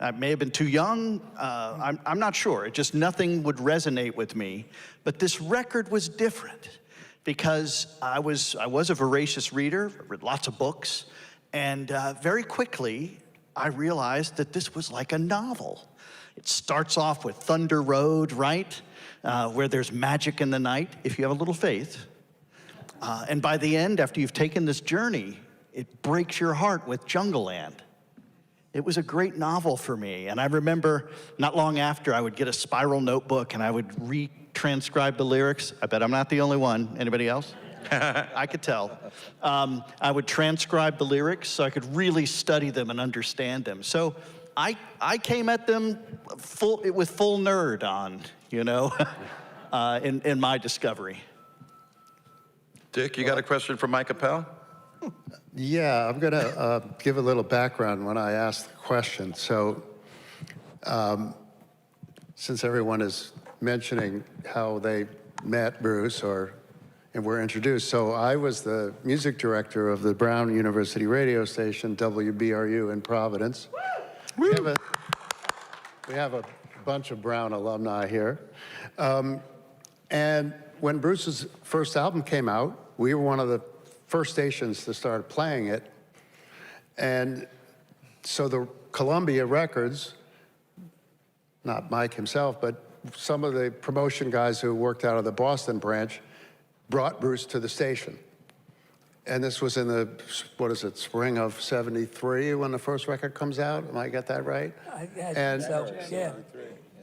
I may have been too young. I'm not sure. It just, nothing would resonate with me. But this record was different because I was a voracious reader, read lots of books, and very quickly I realized that this was like a novel. It starts off with Thunder Road, right? Where there's magic in the night, if you have a little faith. And by the end, after you've taken this journey, it breaks your heart with Jungle Land. It was a great novel for me. And I remember not long after, I would get a spiral notebook and I would retranscribe the lyrics. I bet I'm not the only one. Anybody else? I could tell. I would transcribe the lyrics so I could really study them and understand them. So I came at them with full nerd on, you know, in my discovery. Dick, you got a question for Mike Appel? Yeah, I'm going to give a little background when I ask the question. So, since everyone is mentioning how they met Bruce and were introduced, so I was the music director of the Brown University radio station, WBRU in Providence. We have a bunch of Brown alumni here. And when Bruce's first album came out, we were one of the first stations to start playing it. And so the Columbia Records, not Mike himself, but some of the promotion guys who worked out of the Boston branch brought Bruce to the station. And this was in the, what is it, spring of '73 when the first record comes out? Am I get that right? I think so, yeah.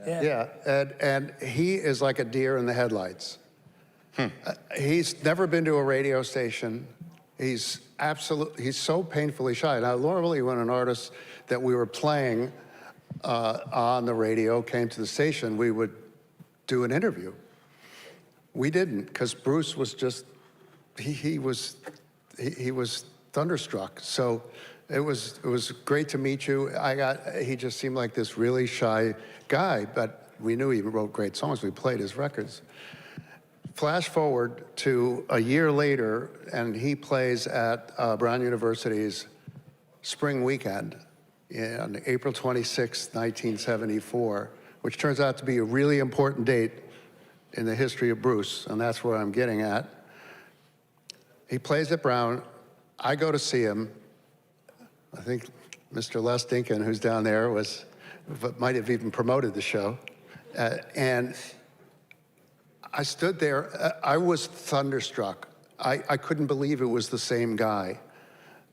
Yeah, and he is like a deer in the headlights. He's never been to a radio station He's so painfully shy. Now, normally when an artist that we were playing on the radio came to the station, we would do an interview. We didn't, because Bruce was just, he was thunderstruck. So it was great to meet you. He just seemed like this really shy guy, but we knew he wrote great songs. We played his records. Flash forward to a year later, and he plays at Brown University's Spring Weekend on April 26, 1974, which turns out to be a really important date in the history of Bruce, and that's where I'm getting at. He plays at Brown. I go to see him. I think Mr. Les Dinkin, who's down there, might have even promoted the show. And I stood there. I was thunderstruck. I couldn't believe it was the same guy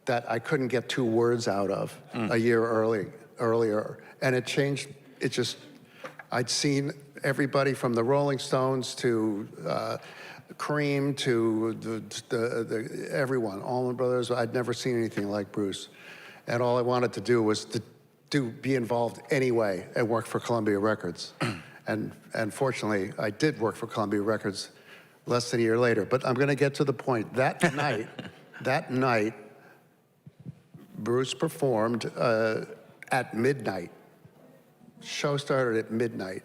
that I couldn't get 2 words out of a year earlier. And it changed. I'd seen everybody from the Rolling Stones to Cream to everyone, Allman Brothers. I'd never seen anything like Bruce. And all I wanted to do was be involved anyway and work for Columbia Records. And fortunately, I did work for Columbia Records less than a year later. But I'm going to get to the point. That night, Bruce performed at midnight. Show started at midnight.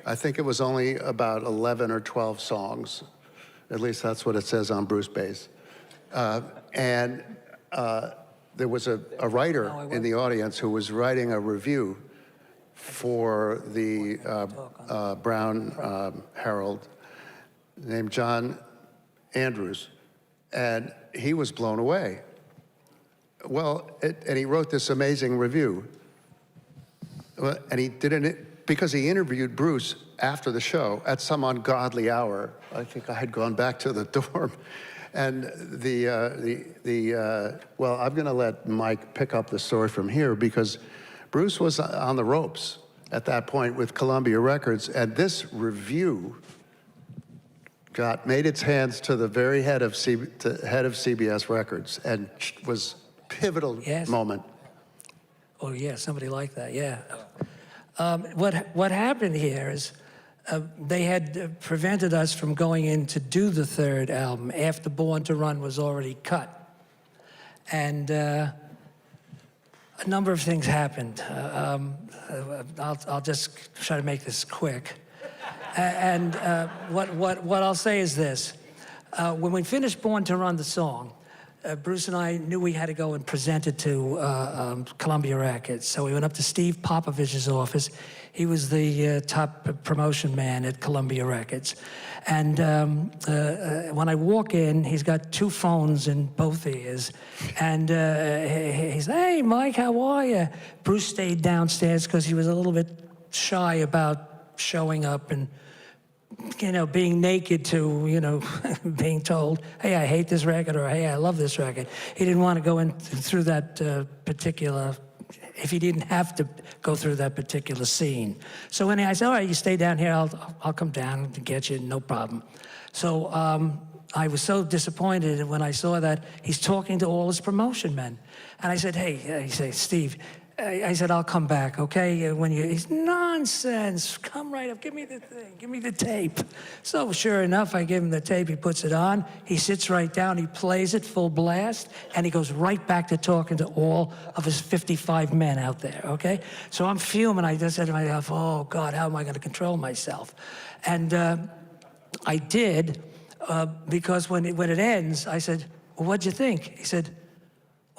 I think it was only about 11 or 12 songs. At least that's what it says on Bruce Bass. There was a writer in the audience who was writing a review for the Brown Herald named John Andrews, and he was blown away. Well, and he wrote this amazing review. And he did it because he interviewed Bruce after the show at some ungodly hour. I think I had gone back to the dorm. And well, I'm going to let Mike pick up the story from here because Bruce was on the ropes at that point with Columbia Records, and this review made its hands to the very head of CBS Records, and was a pivotal moment. Oh yeah, somebody like that, yeah. What happened here is they had prevented us from going in to do the 3rd album after Born to Run was already cut. And a number of things happened. I'll just try to make this quick. And what I'll say is this. When we finished Born to Run, the song, Bruce and I knew we had to go and present it to Columbia Records. So we went up to Steve Popovich's office. He was the top promotion man at Columbia Records. And when I walk in, he's got 2 phones in both ears. And he said, "Hey, Mike, how are you?" Bruce stayed downstairs because he was a little bit shy about showing up and being naked to, being told, "Hey, I hate this record," or "Hey, I love this record." He didn't want to go in through that particular, if he didn't have to go through that particular scene. So when I said, "All right, you stay down here, I'll come down to get you, no problem." So I was so disappointed when I saw that he's talking to all his promotion men. And I said, "Hey," he said, "Steve," I said, "I'll come back, okay? He's nonsense. Come right up. Give me the thing. Give me the tape." So sure enough, I give him the tape. He puts it on. He sits right down. He plays it full blast, and he goes right back to talking to all of his 55 men out there. Okay? So I'm fuming. I just said to myself, "Oh God, how am I going to control myself?" And I did, because when it ends, I said, "Well, what'd you think?" He said,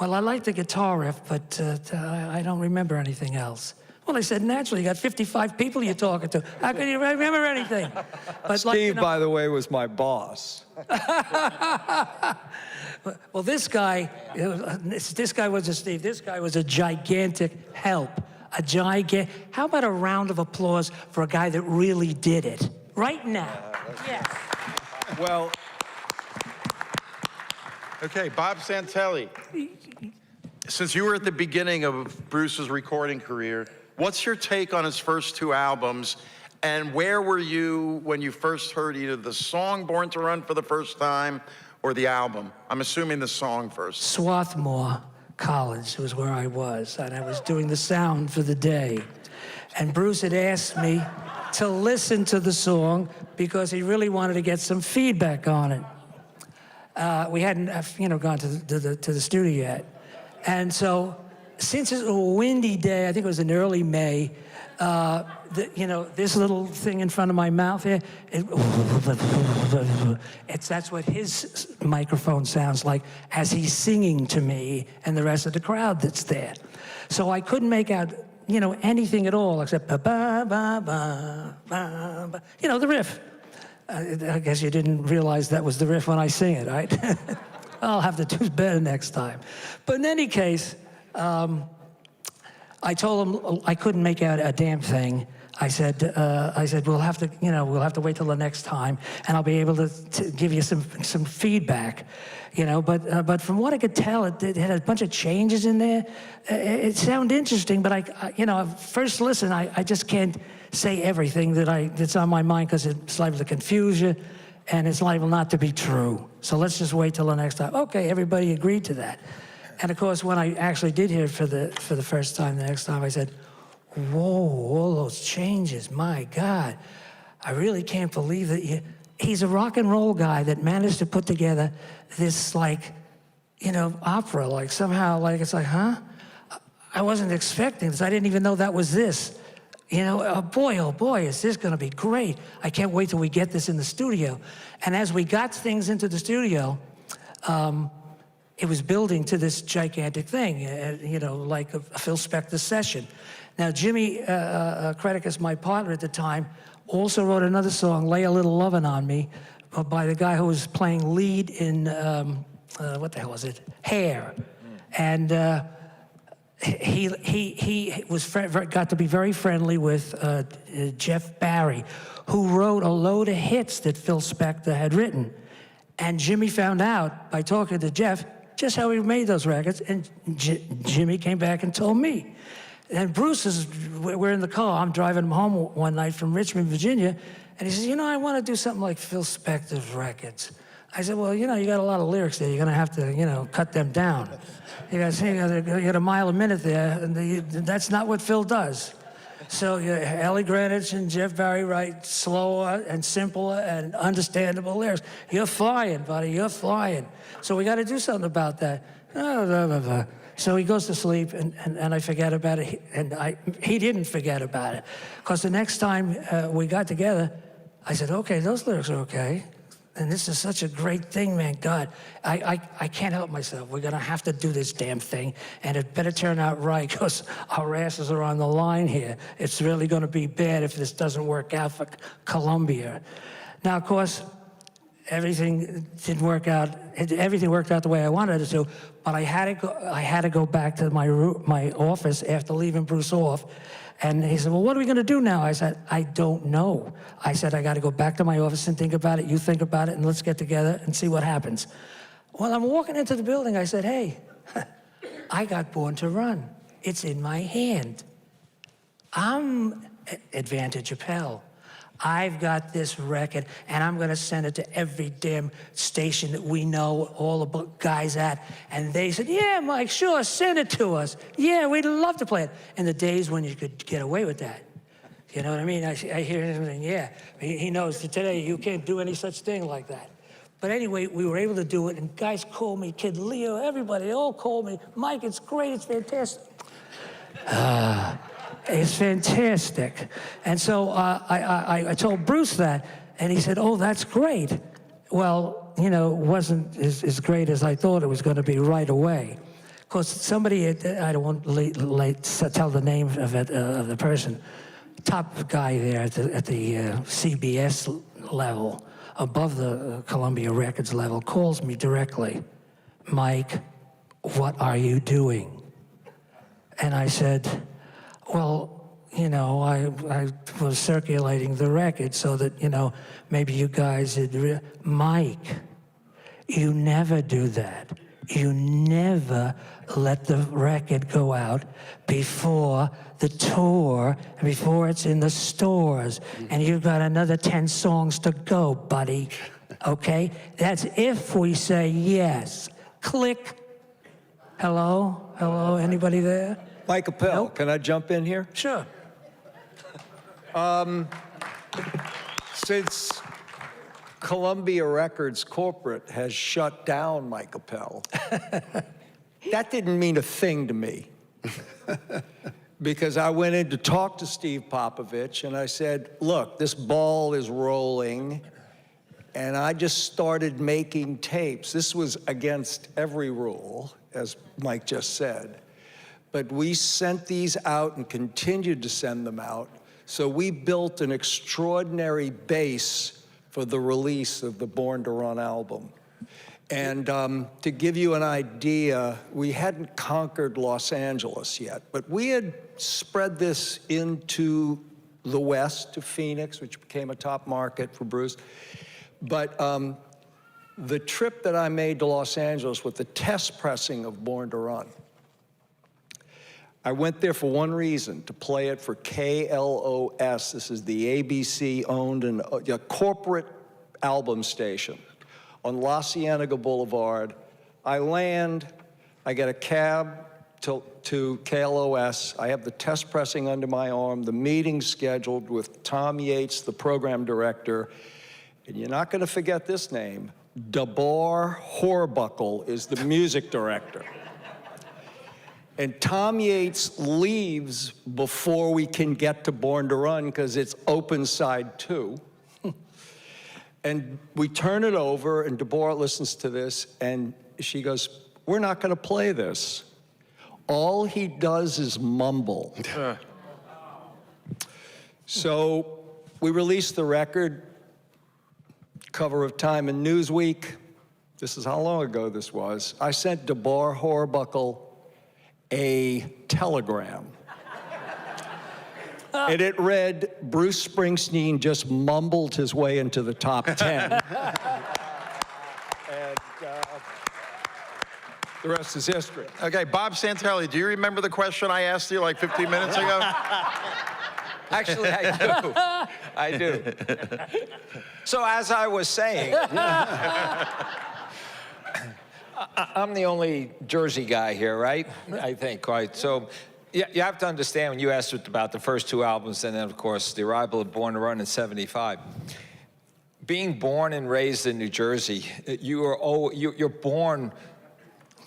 "Well, I like the guitar riff, but I don't remember anything else." Well, I said, naturally, you got 55 people you're talking to. How can you remember anything? But Steve, by the way, was my boss. Well, this guy wasn't Steve. This guy was a gigantic help. How about a round of applause for a guy that really did it? Right now. Yes. Well, Okay, Bob Santelli, since you were at the beginning of Bruce's recording career, what's your take on his first 2 albums, and where were you when you first heard either the song Born to Run for the first time or the album? I'm assuming the song first. Swarthmore College was where I was, and I was doing the sound for the day. And Bruce had asked me to listen to the song because he really wanted to get some feedback on it. We hadn't, gone to the studio yet. And so, since it's a windy day, I think it was in early May, this little thing in front of my mouth here, that's what his microphone sounds like as he's singing to me and the rest of the crowd that's there. So I couldn't make out, anything at all except ba ba ba ba ba ba. The riff. I guess you didn't realize that was the riff when I sing it, right? I'll have to do better next time. But in any case, I told him I couldn't make out a damn thing. I said, we'll have to wait till the next time, and I'll be able to give you some feedback, But from what I could tell, it had a bunch of changes in there. It sounded interesting, but first listen, I just can't say everything that's on my mind because it's liable to confuse you, and it's liable not to be true. So let's just wait till the next time. Okay, everybody agreed to that. And of course, when I actually did hear it for the first time, the next time, I said, whoa, all those changes, my God. I really can't believe that he's a rock and roll guy that managed to put together this, opera, somehow, it's like, huh? I wasn't expecting this. I didn't even know that was this. Oh boy, is this gonna be great. I can't wait till we get this in the studio. And as we got things into the studio, it was building to this gigantic thing, like a Phil Spector session. Now, Jimmy Credicus, my partner at the time, also wrote another song, Lay a Little Lovin' on Me, by the guy who was playing lead in, what the hell was it? Hair. And he got to be very friendly with Jeff Barry, who wrote a load of hits that Phil Spector had written. And Jimmy found out by talking to Jeff just how he made those records, and Jimmy came back and told me. And we're in the car, I'm driving him home one night from Richmond, Virginia, and he says, I want to do something like Phil Spector's records. I said, well, you got a lot of lyrics there, you're gonna have to, cut them down. You got a mile a minute there, and that's not what Phil does. So Ellie Greenwich and Jeff Barry write slower and simpler and understandable lyrics. You're flying, buddy, you're flying. So we got to do something about that. So he goes to sleep, and I forget about it, and he didn't forget about it. Because the next time we got together, I said, okay, those lyrics are okay. And this is such a great thing, man. God, I can't help myself. We're going to have to do this damn thing, and it better turn out right, because our asses are on the line here. It's really going to be bad if this doesn't work out for Columbia. Now, of course, everything didn't work out. Everything worked out the way I wanted it to, but I had to go back to my office after leaving Bruce off. And he said, well, what are we going to do now? I said, I don't know. I said, I got to go back to my office and think about it. You think about it, and let's get together and see what happens. Well, I'm walking into the building. I said, hey, I got Born to Run. It's in my hand. I'm Advantage APPEL. I've got this record, and I'm going to send it to every damn station that we know all the guys at. And they said, yeah, Mike, sure, send it to us. Yeah, we'd love to play it. In the days when you could get away with that. You know what I mean? I hear him saying, yeah. He knows that today you can't do any such thing like that. But anyway, we were able to do it, and guys called me, Kid Leo, everybody, they all called me. Mike, it's great, it's fantastic. It's fantastic. And so I told Bruce that, and he said, oh, that's great. Well, it wasn't as great as I thought it was going to be right away. Because somebody, I don't want to tell the name of the person, top guy there at the CBS level, above the Columbia Records level, calls me directly, Mike, what are you doing? And I said, well, I was circulating the record so that, maybe you guys had... Mike, you never do that. You never let the record go out before the tour, before it's in the stores, and you've got another 10 songs to go, buddy. Okay? That's if we say yes. Click. Hello? Hello? Anybody there? Mike Appel, Nope. can I jump in here? Sure. Since Columbia Records corporate has shut down Mike Appel, that didn't mean a thing to me. Because I went in to talk to Steve Popovich and I said, look, this ball is rolling. And I just started making tapes. This was against every rule, as Mike just said. But we sent these out and continued to send them out. So we built an extraordinary base for the release of the Born to Run album. And to give you an idea, we hadn't conquered Los Angeles yet, but we had spread this into the West, to Phoenix, which became a top market for Bruce. But the trip that I made to Los Angeles with the test pressing of Born to Run, I went there for one reason, to play it for KLOS. This is the ABC-owned and a corporate album station on La Cienega Boulevard. I land, I get a cab to KLOS. I have the test pressing under my arm, the meeting scheduled with Tom Yates, the program director. And you're not going to forget this name. DeBar Horbuckle is the music director. And Tom Yates leaves before we can get to Born to Run because it's open side 2. And we turn it over, and DeBar listens to this, and she goes, we're not going to play this. All he does is mumble. So we released the record, cover of Time and Newsweek. This is how long ago this was. I sent DeBar Horbuckle a telegram. And it read, Bruce Springsteen just mumbled his way into the top 10. And the rest is history. Okay, Bob Santelli, do you remember the question I asked you like 15 minutes ago? Actually, I do. I do. So as I was saying, I'm the only Jersey guy here, right? I think, right? So you have to understand when you asked about the first 2 albums, and then, of course, the arrival of Born to Run in '75. Being born and raised in New Jersey, you're born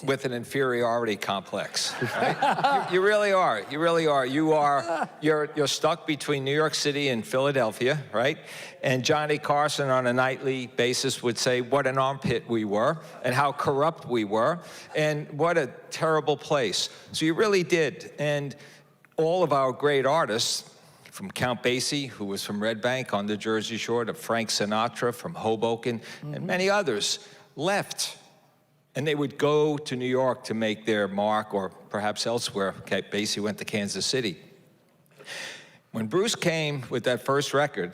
with an inferiority complex, right? you really are. You really are. You're stuck between New York City and Philadelphia, right? And Johnny Carson on a nightly basis would say what an armpit we were and how corrupt we were and what a terrible place. So you really did. And all of our great artists, from Count Basie, who was from Red Bank on the Jersey Shore, to Frank Sinatra from Hoboken, and many others, left. And they would go to New York to make their mark, or perhaps elsewhere. Basie went to Kansas City. When Bruce came with that first record,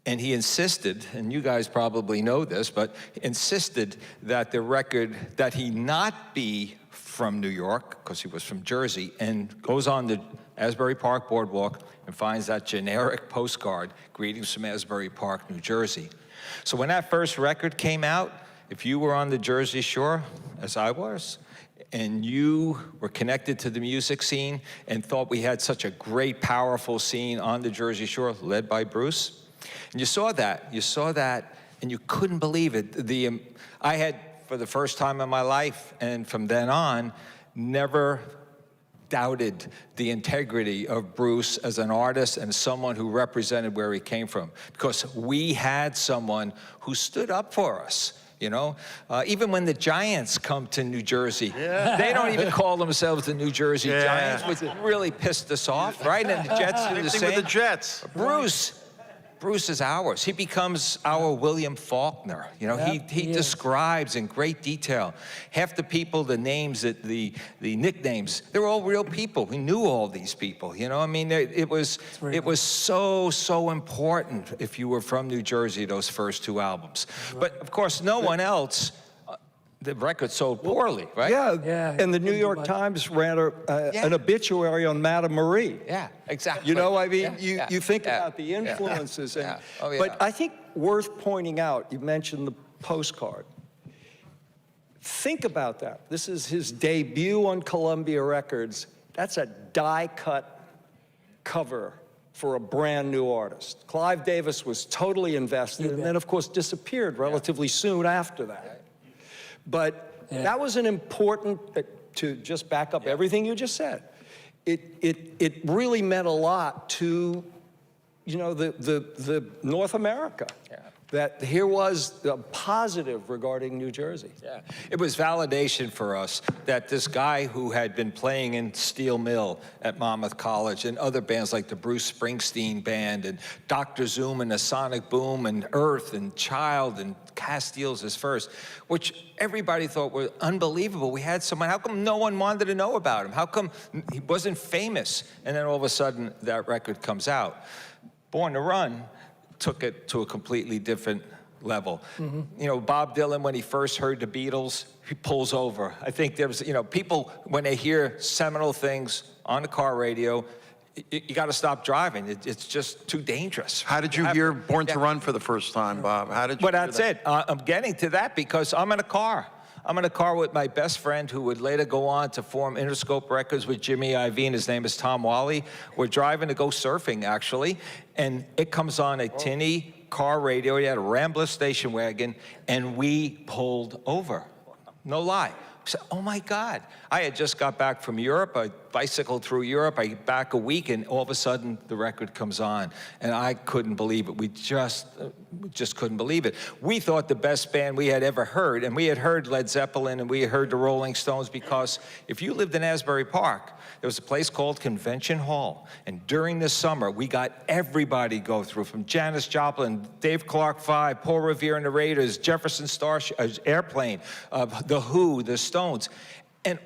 and he insisted, and you guys probably know this, but insisted that the record, that he not be from New York, because he was from Jersey, and goes on the Asbury Park Boardwalk and finds that generic postcard, Greetings from Asbury Park, New Jersey. So when that first record came out, if you were on the Jersey Shore, as I was, and you were connected to the music scene and thought we had such a great, powerful scene on the Jersey Shore, led by Bruce, and you saw that, and you couldn't believe it. I had, for the first time in my life, and from then on, never doubted the integrity of Bruce as an artist and someone who represented where he came from, because we had someone who stood up for us. You know, even when the Giants come to New Jersey, they don't even call themselves the New Jersey Giants, which really pissed us off, right? And the Jets do the same. With the Jets. Bruce is ours. He becomes our William Faulkner. You know, he describes in great detail. Half the people, the names, the nicknames, they're all real people. We knew all these people. You know, I mean, it was so important if you were from New Jersey, those first 2 albums. But of course, no one else. The record sold poorly, right? Yeah, and the New York Times ran an obituary on Madame Marie. Yeah, exactly. You know, I mean, you think about the influences. But I think worth pointing out, you mentioned the postcard. Think about that. This is his debut on Columbia Records. That's a die-cut cover for a brand new artist. Clive Davis was totally invested and then, of course, disappeared relatively soon after that. But that was an important, to just back up everything you just said, it really meant a lot to, you know, the North America. That here was a positive regarding New Jersey. Yeah, it was validation for us that this guy who had been playing in Steel Mill at Monmouth College and other bands like the Bruce Springsteen Band and Dr. Zoom and the Sonic Boom and Earth and Child and Castile's his first, which everybody thought were unbelievable. We had someone, how come no one wanted to know about him? How come he wasn't famous? And then all of a sudden that record comes out. Born to Run took it to a completely different level. You know, Bob Dylan, when he first heard the Beatles, he pulls over. I think there was, you know, people, when they hear seminal things on the car radio, you got to stop driving. It's just too dangerous. How did you hear Born to Run for the first time, Bob? How did you But that's it. I'm getting to that because I'm in a car. I'm in a car with my best friend who would later go on to form Interscope Records with Jimmy Iovine. His name is Tom Wally. We're driving to go surfing, actually, and it comes on a tinny car radio. He had a Rambler station wagon, and we pulled over. No lie. I said, oh my God. I had just got back from Europe. I bicycled through Europe. I get back a week, and all of a sudden, the record comes on. And I couldn't believe it. We just couldn't believe it. We thought the best band we had ever heard, and we had heard Led Zeppelin, and we had heard the Rolling Stones, because if you lived in Asbury Park, there was a place called Convention Hall. And during the summer, we got everybody go through, from Janis Joplin, Dave Clark 5, Paul Revere and the Raiders, Jefferson Airplane, The Who, the Stones. And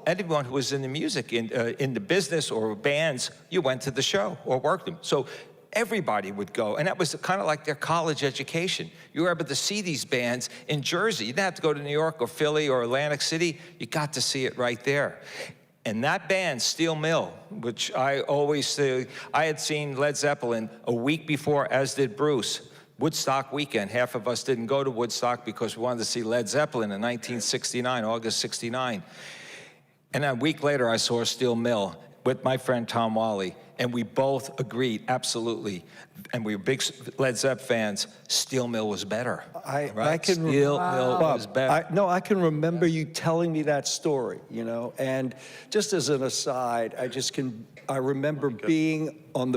anyone who was in the music, in the business or bands, you went to the show or worked them. So everybody would go, and that was kind of like their college education. You were able to see these bands in Jersey. You didn't have to go to New York or Philly or Atlantic City. You got to see it right there. And that band, Steel Mill, which I always say, I had seen Led Zeppelin a week before, as did Bruce. Woodstock weekend. Half of us didn't go to Woodstock because we wanted to see Led Zeppelin in 1969, August 69. And a week later, I saw Steel Mill with my friend Tom Wally, and we both agreed, absolutely, and we were big Led Zepp fans, Steel Mill was better. I can Steel Mill was better. I can remember you telling me that story, you know, and just as an aside, I remember being on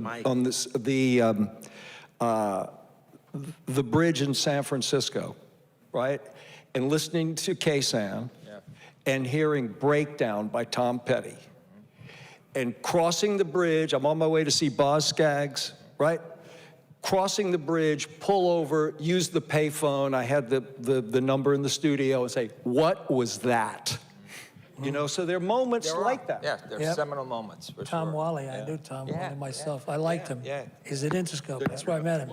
the bridge in San Francisco, right? And listening to K-Sound and hearing Breakdown by Tom Petty. And crossing the bridge, I'm on my way to see Boz Scaggs, right? Crossing the bridge, pull over, use the payphone. I had the number in the studio and say, what was that? You know, so there are moments like that. Yeah, there are seminal moments. For Tom sure. Wally, I knew Tom Wally myself. I liked him. He's at Interscope. That's where I met him.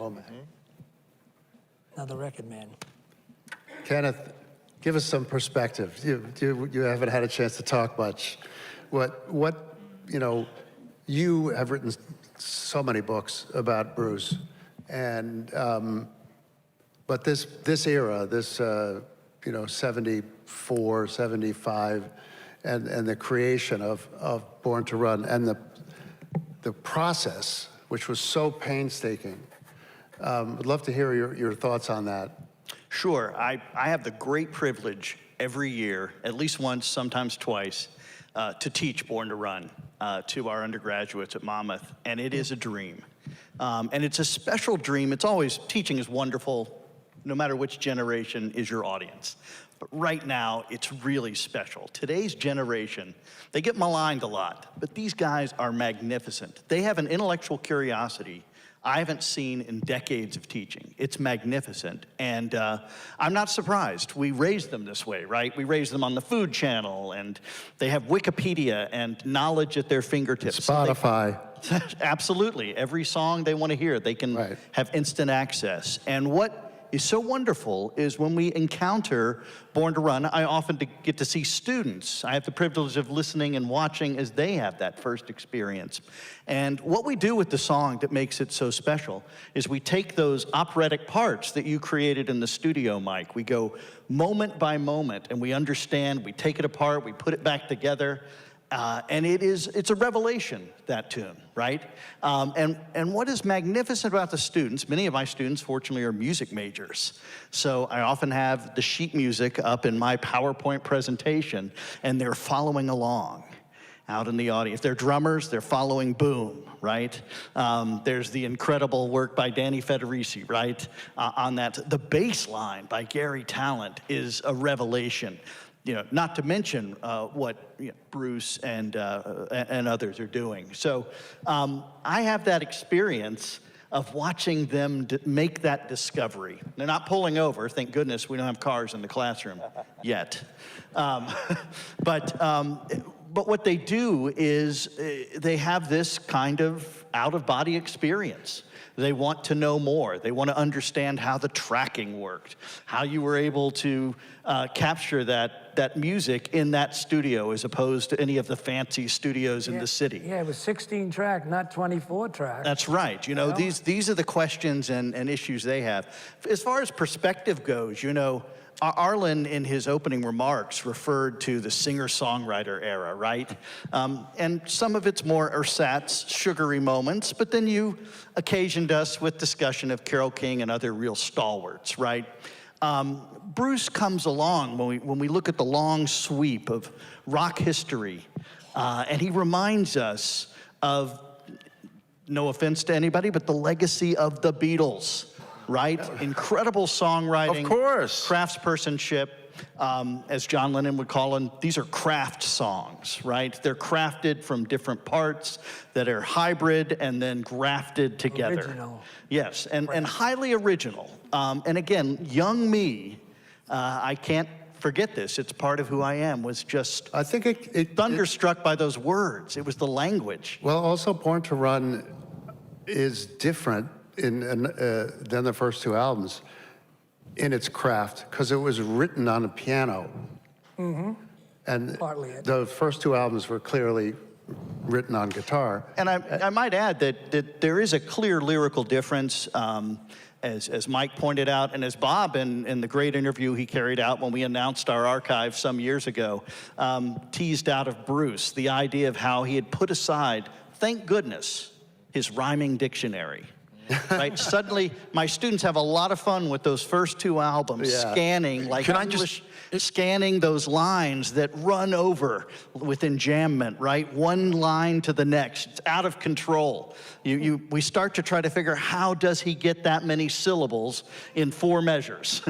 Another record man. Kenneth, give us some perspective. You haven't had a chance to talk much. What you know, you have written so many books about Bruce, and but this era, this you know, 74, 75, and the creation of Born to Run, and the process, which was so painstaking. Would love to hear your thoughts on that. Sure. I have the great privilege every year, at least once, sometimes twice, to teach Born to Run to our undergraduates at Monmouth, and it is a dream. And it's a special dream. It's always, teaching is wonderful, no matter which generation is your audience. But right now, it's really special. Today's generation, they get maligned a lot, but these guys are magnificent. They have an intellectual curiosity I haven't seen in decades of teaching. It's magnificent, and I'm not surprised. We raised them this way, right? We raised them on the Food Channel, and they have Wikipedia and knowledge at their fingertips. Spotify. Absolutely. Every song they want to hear, they can have instant access. And what is so wonderful is when we encounter Born to Run, I often get to see students. I have the privilege of listening and watching as they have that first experience. And what we do with the song that makes it so special is we take those operatic parts that you created in the studio, Mike. We go moment by moment, and we understand, we take it apart, we put it back together. And it's a revelation, that tune, right? And what is magnificent about the students, many of my students, fortunately, are music majors. So I often have the sheet music up in my PowerPoint presentation, and they're following along out in the audience. If they're drummers, they're following Boom, right? There's the incredible work by Danny Federici, right? On that. The bass line by Gary Talent is a revelation. You know, not to mention what Bruce and others are doing. So I have that experience of watching them make that discovery. They're not pulling over. Thank goodness we don't have cars in the classroom yet. But what they do is they have this kind of out-of-body experience. They want to know more. They want to understand how the tracking worked, how you were able to capture that music in that studio as opposed to any of the fancy studios in the city. Yeah, it was 16 track, not 24 track. That's right. You know, these are the questions and issues they have. As far as perspective goes, you know, Arlen, in his opening remarks, referred to the singer-songwriter era, right? And some of it's more ersatz, sugary moments, but then you occasioned us with discussion of Carole King and other real stalwarts, right? Bruce comes along when we look at the long sweep of rock history, and he reminds us of, no offense to anybody, but the legacy of the Beatles. Right? Incredible songwriting. Of course. Craftspersonship. As John Lennon would call them, these are craft songs, right? They're crafted from different parts that are hybrid and then grafted together. Original. Yes, and highly original. And again, young me, I can't forget this. It's part of who I am, was just I think thunderstruck by those words. It was the language. Well, also Born to Run is different than the first two albums in its craft, because it was written on a piano. Mm-hmm. And Partly it. the first two albums were clearly written on guitar. And I might add that there is a clear lyrical difference, as Mike pointed out, and as Bob, in the great interview he carried out when we announced our archive some years ago, teased out of Bruce, the idea of how he had put aside, thank goodness, his rhyming dictionary. Right? Suddenly, my students have a lot of fun with those first two albums, scanning, like scanning those lines that run over with enjambment, right? One line to the next. It's out of control. We start to try to figure, how does he get that many syllables in 4 measures?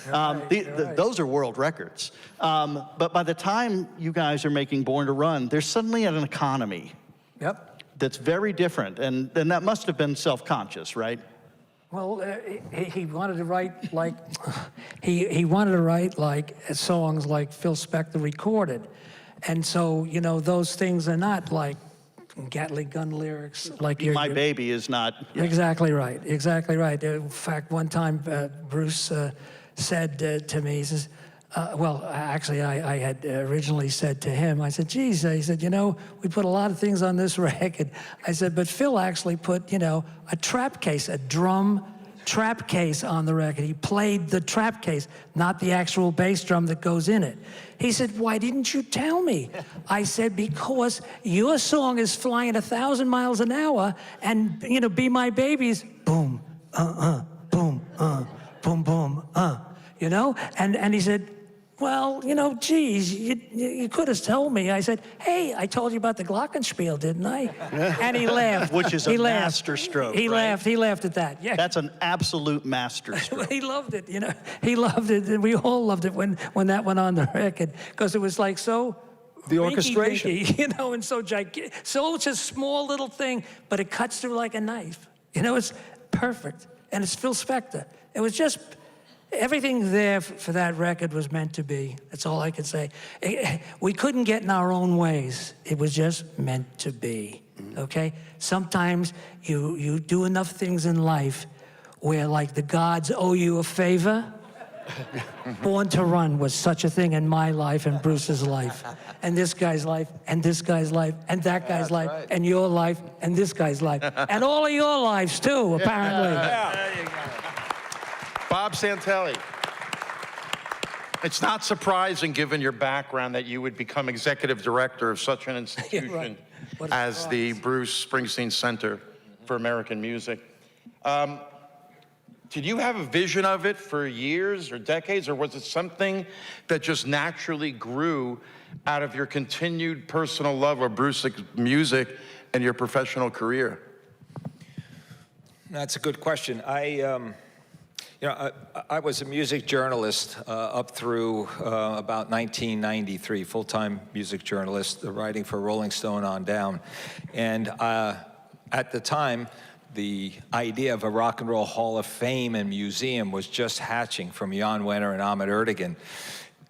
Those are world records. But by the time you guys are making Born to Run, there's suddenly an economy. Yep. That's very different, and that must have been self-conscious, right? Well, he wanted to write like he wanted to write like songs like Phil Spector recorded, and so you know those things are not like Gatling gun lyrics like My Baby is not. Yeah. Exactly right. Exactly right. In fact, one time Bruce said to me, he says, well, actually, I had originally said to him, I said, geez, he said, you know, we put a lot of things on this record. I said, but Phil actually put, you know, a trap case, a drum trap case on the record. He played the trap case, not the actual bass drum that goes in it. He said, why didn't you tell me? I said, because your song is flying 1,000 miles an hour, and, you know, Be My Baby's boom, boom, boom, boom, you know? And he said, well, you know, geez, you could have told me. I said, hey, I told you about the Glockenspiel, didn't I? And he laughed. Which is a masterstroke, He right? laughed. He laughed at that. Yeah. That's an absolute masterstroke. He loved it, you know. He loved it, and we all loved it when that went on the record, because it was like so The orchestration. rinky-dinky, you know, and so gigantic. So it's a small little thing, but it cuts through like a knife. You know, it's perfect. And it's Phil Spector. It was just... Everything there for that record was meant to be. That's all I could say. We couldn't get in our own ways. It was just meant to be, okay? Sometimes you do enough things in life where like the gods owe you a favor. Born to Run was such a thing in my life and Bruce's life, and this guy's life, and this guy's life, and that guy's life, right. and your life, and this guy's life, and all of your lives too, apparently. Bob Santelli. It's not surprising, given your background, that you would become executive director of such an institution Right. What a as the surprise. Bruce Springsteen Center for American Music. Did you have a vision of it for years or decades, or was it something that just naturally grew out of your continued personal love of Bruce music and your professional career? That's a good question. I was a music journalist up through about 1993, full-time music journalist, writing for Rolling Stone on down. And at the time, the idea of a Rock and Roll Hall of Fame and museum was just hatching from Jan Wenner and Ahmet Ertegun.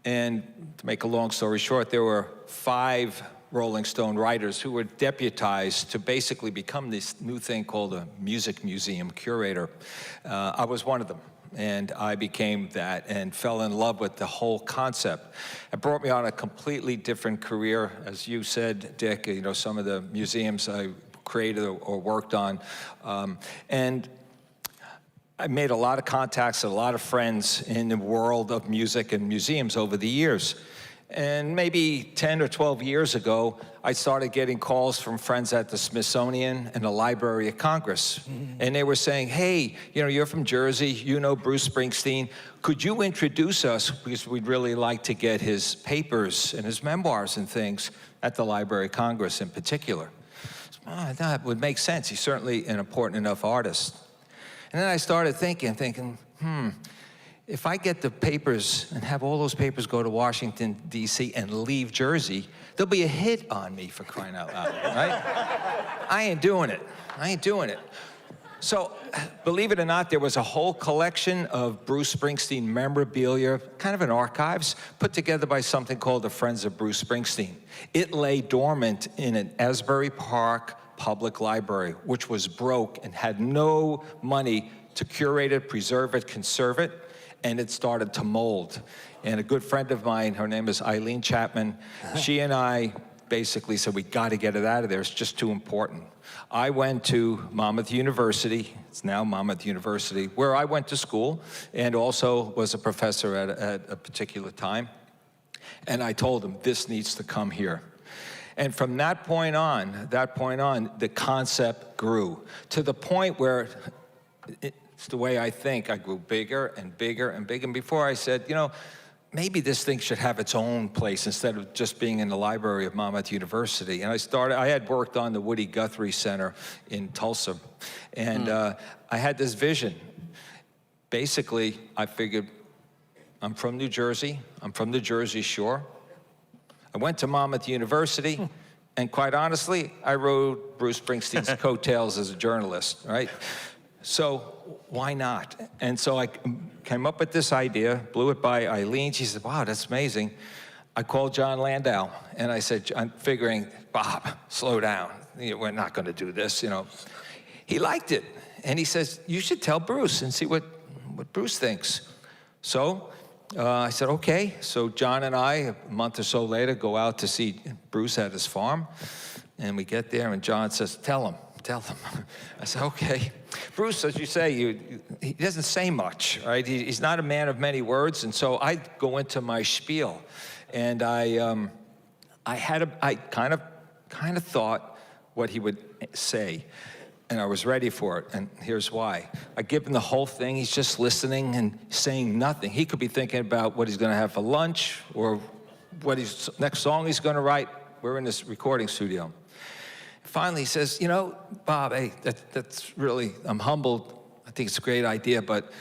And to make a long story short, there were 5 Rolling Stone writers who were deputized to basically become this new thing called a music museum curator. I was one of them. And I became that and fell in love with the whole concept. It brought me on a completely different career. As you said, Dick, you know, some of the museums I created or worked on. And I made a lot of contacts and a lot of friends in the world of music and museums over the years. And maybe 10 or 12 years ago, I started getting calls from friends at the Smithsonian and the Library of Congress. And they were saying, hey, you know, you're from Jersey, you know Bruce Springsteen. Could you introduce us? Because we'd really like to get his papers and his memoirs and things at the Library of Congress in particular. Oh, that would make sense. He's certainly an important enough artist. And then I started thinking, if I get the papers and have all those papers go to Washington, D.C. and leave Jersey, there'll be a hit on me, for crying out loud, right? I ain't doing it. So, believe it or not, there was a whole collection of Bruce Springsteen memorabilia, kind of an archives, put together by something called the Friends of Bruce Springsteen. It lay dormant in an Asbury Park public library, which was broke and had no money to curate it, preserve it, conserve it. And it started to mold. And a good friend of mine, her name is Eileen Chapman, she and I basically said, we got to get it out of there, it's just too important. I went to Monmouth University, it's now Monmouth University, where I went to school and also was a professor at a particular time. And I told him, this needs to come here. And from that point on, the concept grew to the point where it's the way I think. I grew bigger and bigger and bigger. And before I said, you know, maybe this thing should have its own place instead of just being in the library of Monmouth University. And I had worked on the Woody Guthrie Center in Tulsa. And I had this vision. Basically, I figured, I'm from New Jersey. I'm from the Jersey Shore. I went to Monmouth University. And quite honestly, I rode Bruce Springsteen's coattails as a journalist, right? So why not? And so I came up with this idea, blew it by Eileen. She said, wow, that's amazing. I called John Landau, and I said, I'm figuring, Bob, slow down. We're not going to do this, you know. He liked it, and he says, you should tell Bruce and see what Bruce thinks. So I said, okay. So John and I, a month or so later, go out to see Bruce at his farm, and we get there, and John says, tell him. I said, okay. Bruce, as you say, he doesn't say much, right? He's not a man of many words, and so I go into my spiel, and I kind of thought what he would say, and I was ready for it, and here's why. I give him the whole thing. He's just listening and saying nothing. He could be thinking about what he's going to have for lunch or what his next song he's going to write. We're in this recording studio. Finally, he says, you know, Bob, hey, that's really, I'm humbled. I think it's a great idea, but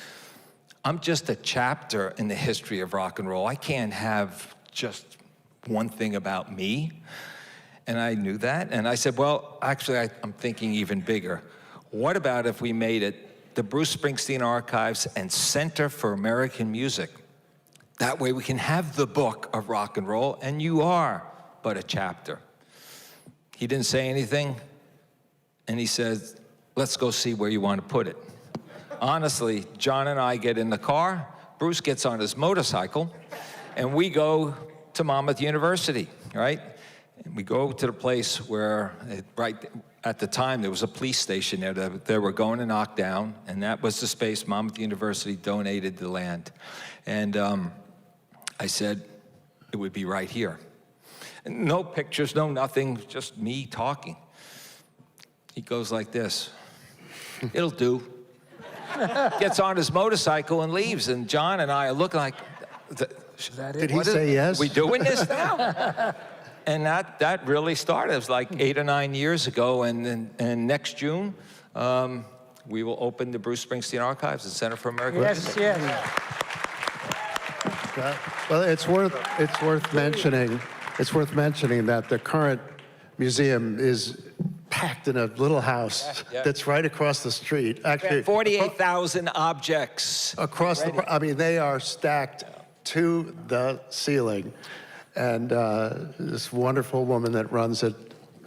I'm just a chapter in the history of rock and roll. I can't have just one thing about me. And I knew that. And I said, well, actually, I'm thinking even bigger. What about if we made it the Bruce Springsteen Archives and Center for American Music? That way we can have the book of rock and roll, and you are but a chapter. He didn't say anything, and he said, let's go see where you want to put it. honestly, John and I get in the car, Bruce gets on his motorcycle, and we go to Monmouth University, right? And we go to the place where, right at the time, there was a police station there that they were going to knock down, and that was the space Monmouth University donated the land. And I said, it would be right here. No pictures, no nothing, just me talking. He goes like this, it'll do. Gets on his motorcycle and leaves, and John and I are looking like, Did he say yes? We doing this now? And that really started. It was like 8 or 9 years ago, and next June, we will open the Bruce Springsteen Archives at Center for American Music. Yes. Well, it's worth mentioning. It's worth mentioning that the current museum is packed in a little house that's right across the street. Actually, 48,000 objects. Across I mean, they are stacked to the ceiling. And this wonderful woman that runs it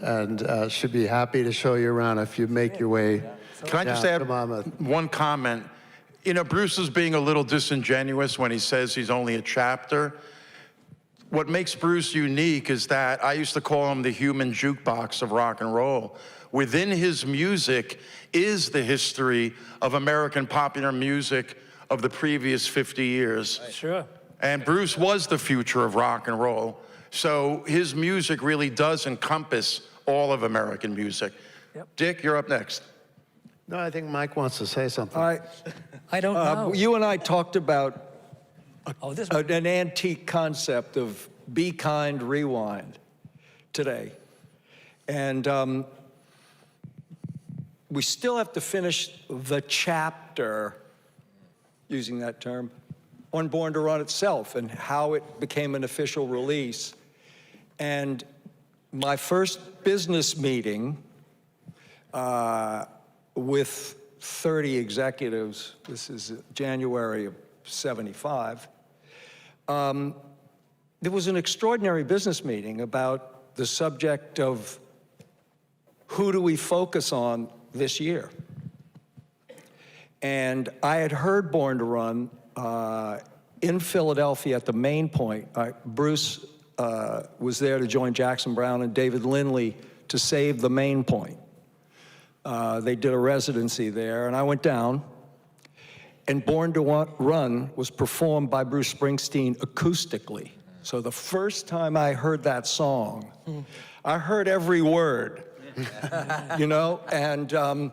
and should be happy to show you around if you make your way. Can I just add one comment? You know, Bruce is being a little disingenuous when he says he's only a chapter. What makes Bruce unique is that I used to call him the human jukebox of rock and roll. Within his music is the history of American popular music of the previous 50 years. Sure. And Bruce was the future of rock and roll. So his music really does encompass all of American music. Yep. Dick, you're up next. No, I think Mike wants to say something. I don't know. You and I talked about This an antique concept of be kind, rewind today. And we still have to finish the chapter, using that term, on Born to Run itself and how it became an official release. And my first business meeting with 30 executives, this is January of '75, it was an extraordinary business meeting about the subject of who do we focus on this year? And I had heard Born to Run in Philadelphia at the Main Point. Bruce was there to join Jackson Browne and David Lindley to save the Main Point. They did a residency there, and I went down, and Born to Run was performed by Bruce Springsteen acoustically. So the first time I heard that song, I heard every word, you know, and it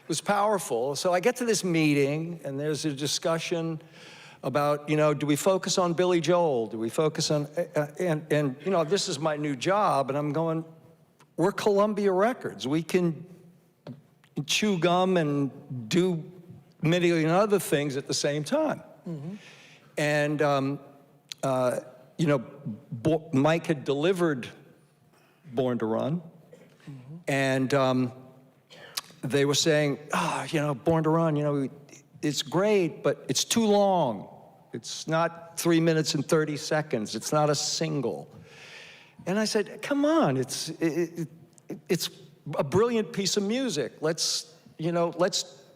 was powerful. So I get to this meeting, and there's a discussion about, you know, do we focus on Billy Joel? Do we focus on, and you know, this is my new job, and I'm going, we're Columbia Records. We can chew gum and do a million other things at the same time. And, you know, Mike had delivered Born to Run, and they were saying, you know, Born to Run, you know, it's great, but it's too long. It's not 3 minutes and 30 seconds. It's not a single. And I said, come on, it's a brilliant piece of music. Let's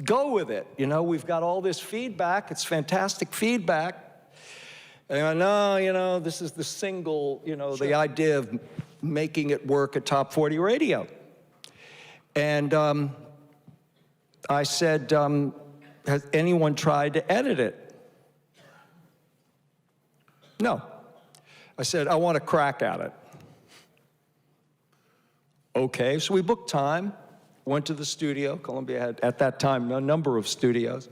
go with it. You know, we've got all this feedback. It's fantastic feedback. And I know, you know, this is the single, you know, the idea of making it work at top 40 radio. And I said, has anyone tried to edit it? No. I said, I want a crack at it. Okay, so we booked time, went to the studio. Columbia had, at that time, a number of studios.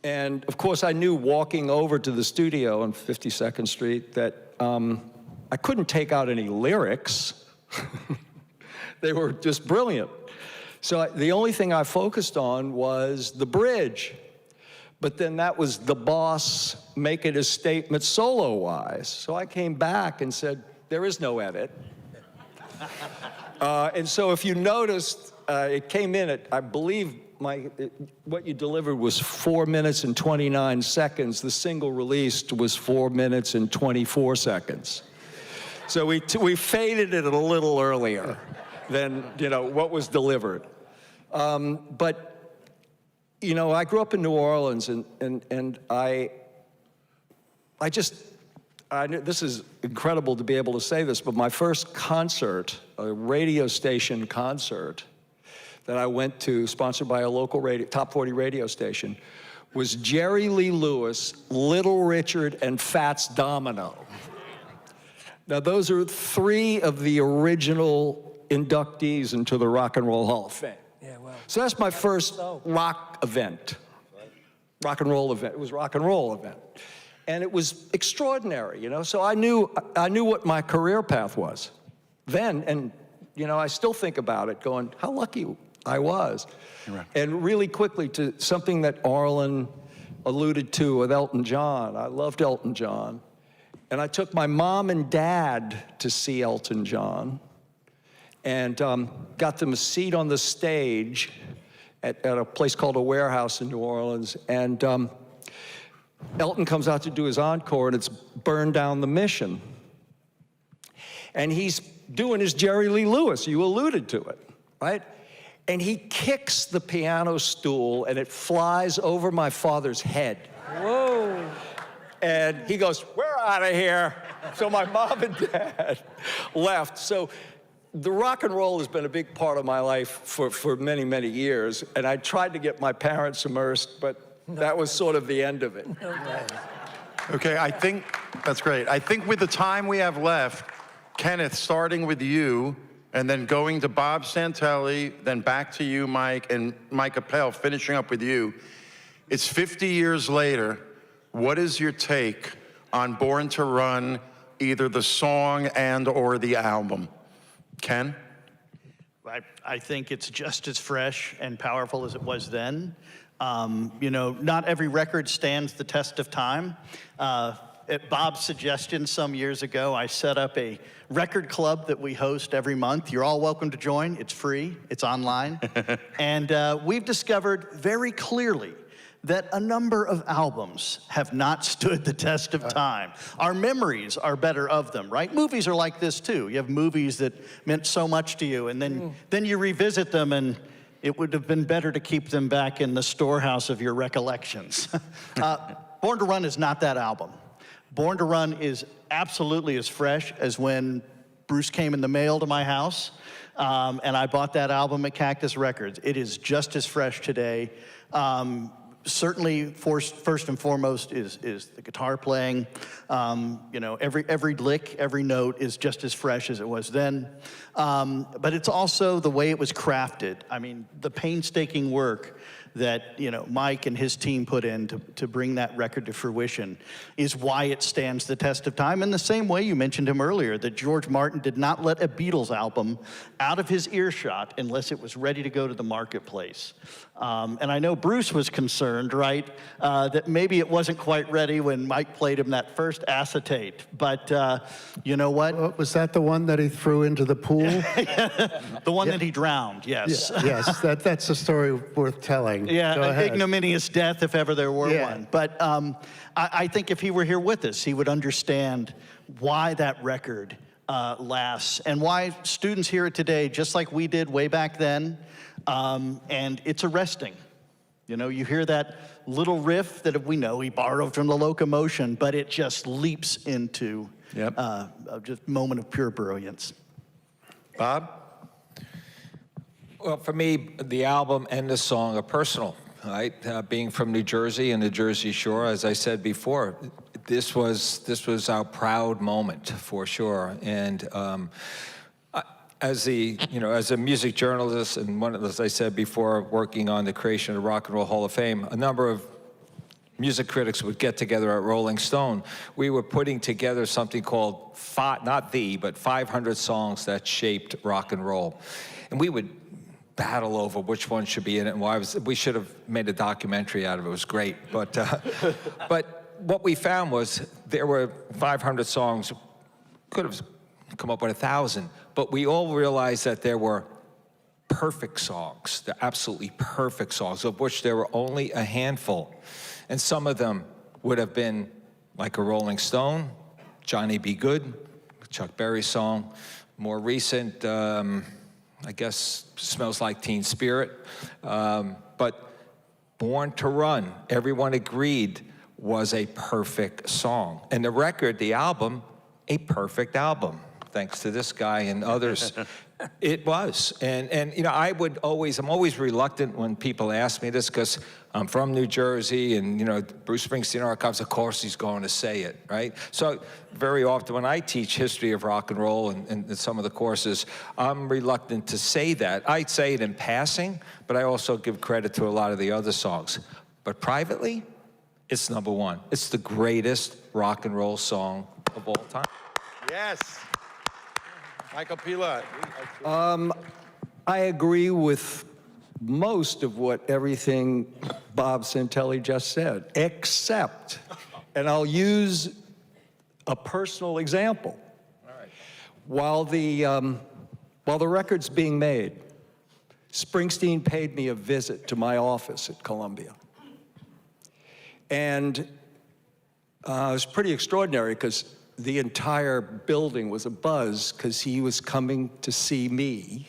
And of course, I knew walking over to the studio on 52nd Street that I couldn't take out any lyrics. They were just brilliant. So the only thing I focused on was the bridge. But then that was the boss making his statement solo-wise. So I came back and said, there is no edit. And so if you noticed, it came in at, I believe, what you delivered was 4 minutes and 29 seconds. The single released was 4 minutes and 24 seconds. So we faded it a little earlier than, you know, what was delivered. But You know, I grew up in New Orleans, and I knew, this is incredible to be able to say this, but my first concert, a radio station concert that I went to, sponsored by a local top 40 radio station, was Jerry Lee Lewis, Little Richard, and Fats Domino. Now, those are 3 of the original inductees into the Rock and Roll Hall of Fame. Yeah, well. So that's my first rock event, rock and roll event. It was a rock and roll event. And it was extraordinary, you know? So I knew what my career path was then, and, you know, I still think about it going, how lucky I was. Right. And really quickly to something that Arlen alluded to with Elton John. I loved Elton John. And I took my mom and dad to see Elton John and got them a seat on the stage at a place called a Warehouse in New Orleans. And Elton comes out to do his encore, and it's Burn Down the Mission. And he's doing his Jerry Lee Lewis. You alluded to it, right? And he kicks the piano stool, and it flies over my father's head. Whoa. And he goes, we're out of here. So my mom and dad left. So the rock and roll has been a big part of my life for many, many years. And I tried to get my parents immersed, but that was sort of the end of it. Okay, I think that's great. I think with the time we have left, Kenneth, starting with you, and then going to Bob Santelli, then back to you, Mike, and Mike Appel, finishing up with you. It's 50 years later. What is your take on Born to Run, either the song and or the album? Ken? I think it's just as fresh and powerful as it was then. You know, not every record stands the test of time. At Bob's suggestion some years ago, I set up a record club that we host every month. You're all welcome to join. It's free. It's online. And we've discovered very clearly that a number of albums have not stood the test of time. Our memories are better of them, right? Movies are like this too. You have movies that meant so much to you, and then you revisit them, and it would have been better to keep them back in the storehouse of your recollections. Born to Run is not that album. Born to Run is absolutely as fresh as when Bruce came in the mail to my house, and I bought that album at Cactus Records. It is just as fresh today. Certainly, first and foremost is the guitar playing. You know, every lick, every note is just as fresh as it was then. But it's also the way it was crafted. I mean, the painstaking work that, you know, Mike and his team put in to bring that record to fruition is why it stands the test of time. In the same way you mentioned him earlier, that George Martin did not let a Beatles album out of his earshot unless it was ready to go to the marketplace. And I know Bruce was concerned, right, that maybe it wasn't quite ready when Mike played him that first acetate. But you know what? Was that the one that he threw into the pool? The one that he drowned, yes. Yeah, yes, that's a story worth telling. Yeah, Go an ahead. ignominious death if ever there were one. But I think if he were here with us, he would understand why that record lasts and why students hear it today, just like we did way back then. And it's arresting. You know, you hear that little riff that we know he borrowed from the Locomotion, but it just leaps into just a moment of pure brilliance. Bob? Well, for me, the album and the song are personal, right? Being from New Jersey and the Jersey Shore, as I said before, this was our proud moment for sure. And as a music journalist and one of, as I said before, working on the creation of the Rock and Roll Hall of Fame, a number of music critics would get together at Rolling Stone. We were putting together something called, not 500 songs that shaped rock and roll. And we would battle over which one should be in it and why. We should have made a documentary out of it. It was great. But, but what we found was there were 500 songs, could have come up with 1,000, but we all realized that there were perfect songs, the absolutely perfect songs, of which there were only a handful. And some of them would have been like a Rolling Stone, Johnny B. Good, Chuck Berry song, more recent, I guess, Smells Like Teen Spirit. But Born to Run, everyone agreed, was a perfect song. And the record, the album, a perfect album, thanks to this guy and others. It was. And you know, I'm always reluctant when people ask me this, because I'm from New Jersey, and you know, Bruce Springsteen archives, of course he's going to say it, right? So very often when I teach history of rock and roll and some of the courses, I'm reluctant to say that. I say it in passing, but I also give credit to a lot of the other songs. But privately, it's number one. It's the greatest rock and roll song of all time. Yes. Michael Pila. I agree with most of what everything Bob Santelli just said, except, and I'll use a personal example. All right. While the record's being made, Springsteen paid me a visit to my office at Columbia. And it was pretty extraordinary, because the entire building was abuzz because he was coming to see me.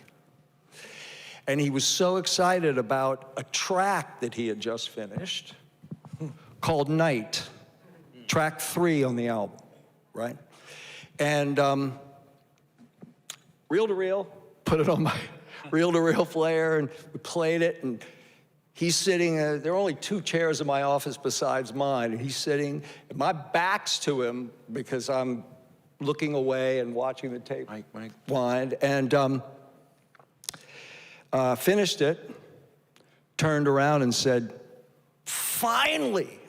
And he was so excited about a track that he had just finished called Night, track 3 on the album, right? And reel-to-reel, put it on my reel-to-reel player, and we played it, and he's sitting, there are only 2 chairs in my office besides mine, and he's sitting, and my back's to him because I'm looking away and watching the tape wind, and finished it, turned around and said, finally,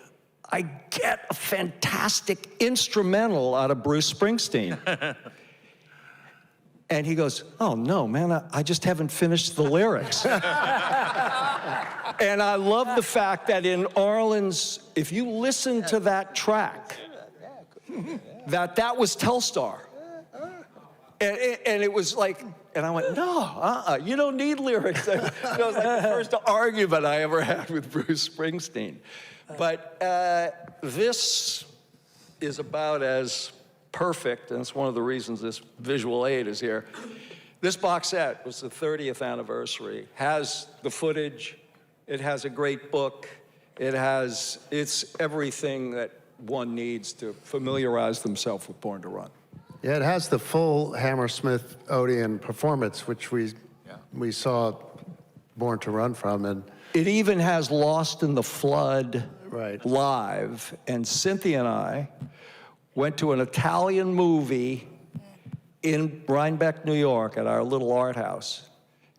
I get a fantastic instrumental out of Bruce Springsteen. And he goes, oh no, man, I just haven't finished the lyrics. And I love the fact that in Arlen's, if you listen to that track, that was Telstar. And it was like, and I went, no, you don't need lyrics. That was like the first argument I ever had with Bruce Springsteen. But this is about as perfect, and it's one of the reasons this visual aid is here. This box set was the 30th anniversary, has the footage, it has a great book, it's everything that one needs to familiarize themselves with Born to Run. Yeah, it has the full Hammersmith Odeon performance, which we saw Born to Run from, and it even has Lost in the Flood Right. live, and Cynthia and I went to an Italian movie in Rhinebeck, New York, at our little art house.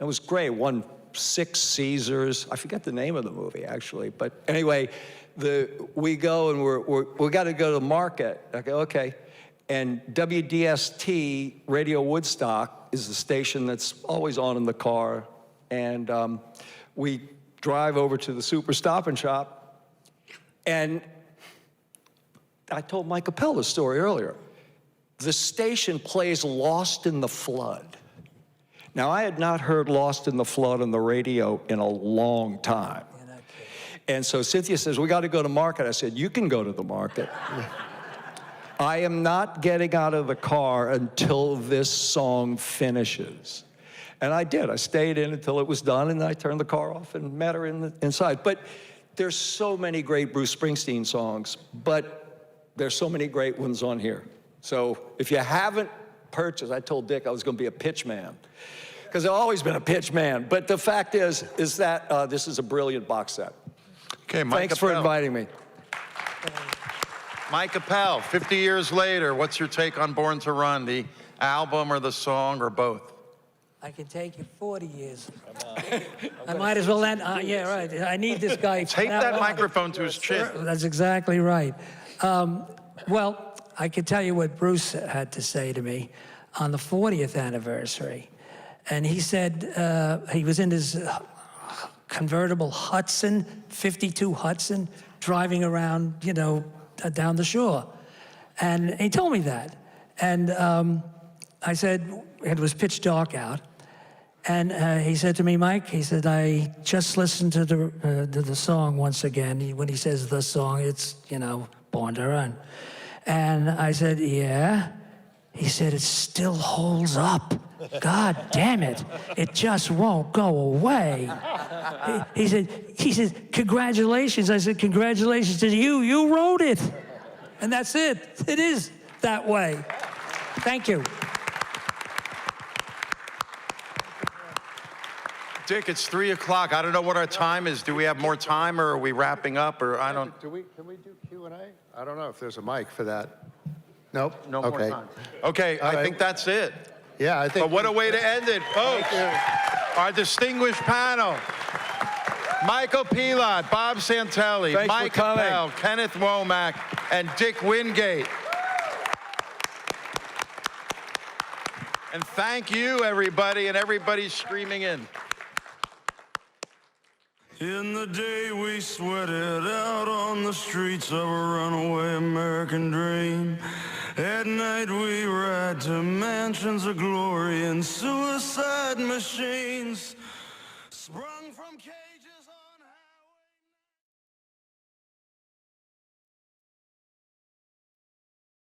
It was great, won 6 Caesars. I forget the name of the movie, actually. But anyway, we go and we got to go to the market. I go, okay. And WDST, Radio Woodstock, is the station that's always on in the car. And we drive over to the Super Stop and Shop. And I told Mike Appel the story earlier. The station plays Lost in the Flood. Now, I had not heard Lost in the Flood on the radio in a long time. And so Cynthia says, we got to go to market. I said, you can go to the market. I am not getting out of the car until this song finishes. And I did. I stayed in until it was done, and then I turned the car off and met her inside. But there's so many great Bruce Springsteen songs, but there's so many great ones on here. So if you haven't purchased, I told Dick I was going to be a pitch man, because I've always been a pitch man. But the fact is that this is a brilliant box set. Okay, Mike Thanks for inviting me. Mike Appel, 50 years later, what's your take on Born to Run, the album or the song or both? I can take it 40 years. I might as well end. Yeah, right. I need this guy. Take that microphone to his chin. That's exactly right. Well, I can tell you what Bruce had to say to me on the 40th anniversary. And he said he was in his convertible Hudson, 52 Hudson, driving around, you know, down the shore. And he told me that. And I said, it was pitch dark out. And he said to me, Mike, he said, I just listened to the song once again. When he says the song, it's, you know, Born to Run. And I said, yeah. He said, it still holds up. God damn it. It just won't go away. He said, congratulations. I said, congratulations to you. You wrote it. And that's it. It is that way. Thank you. Dick, it's 3 o'clock. I don't know what our time is. Do we have more time, or are we wrapping up, or I don't... Can we do Q&A? I don't know if there's a mic for that. Nope? No okay. more time. Okay, I think that's it. Yeah, I think... But what a way to end it, folks. Our distinguished panel. Michael Pilot, Bob Santelli, Thanks Mike for coming. Appel, Kenneth Womack, and Dick Wingate. And thank you, everybody, and everybody's screaming in. In the day we sweated out on the streets of a runaway American dream. At night we ride to mansions of glory and suicide machines sprung from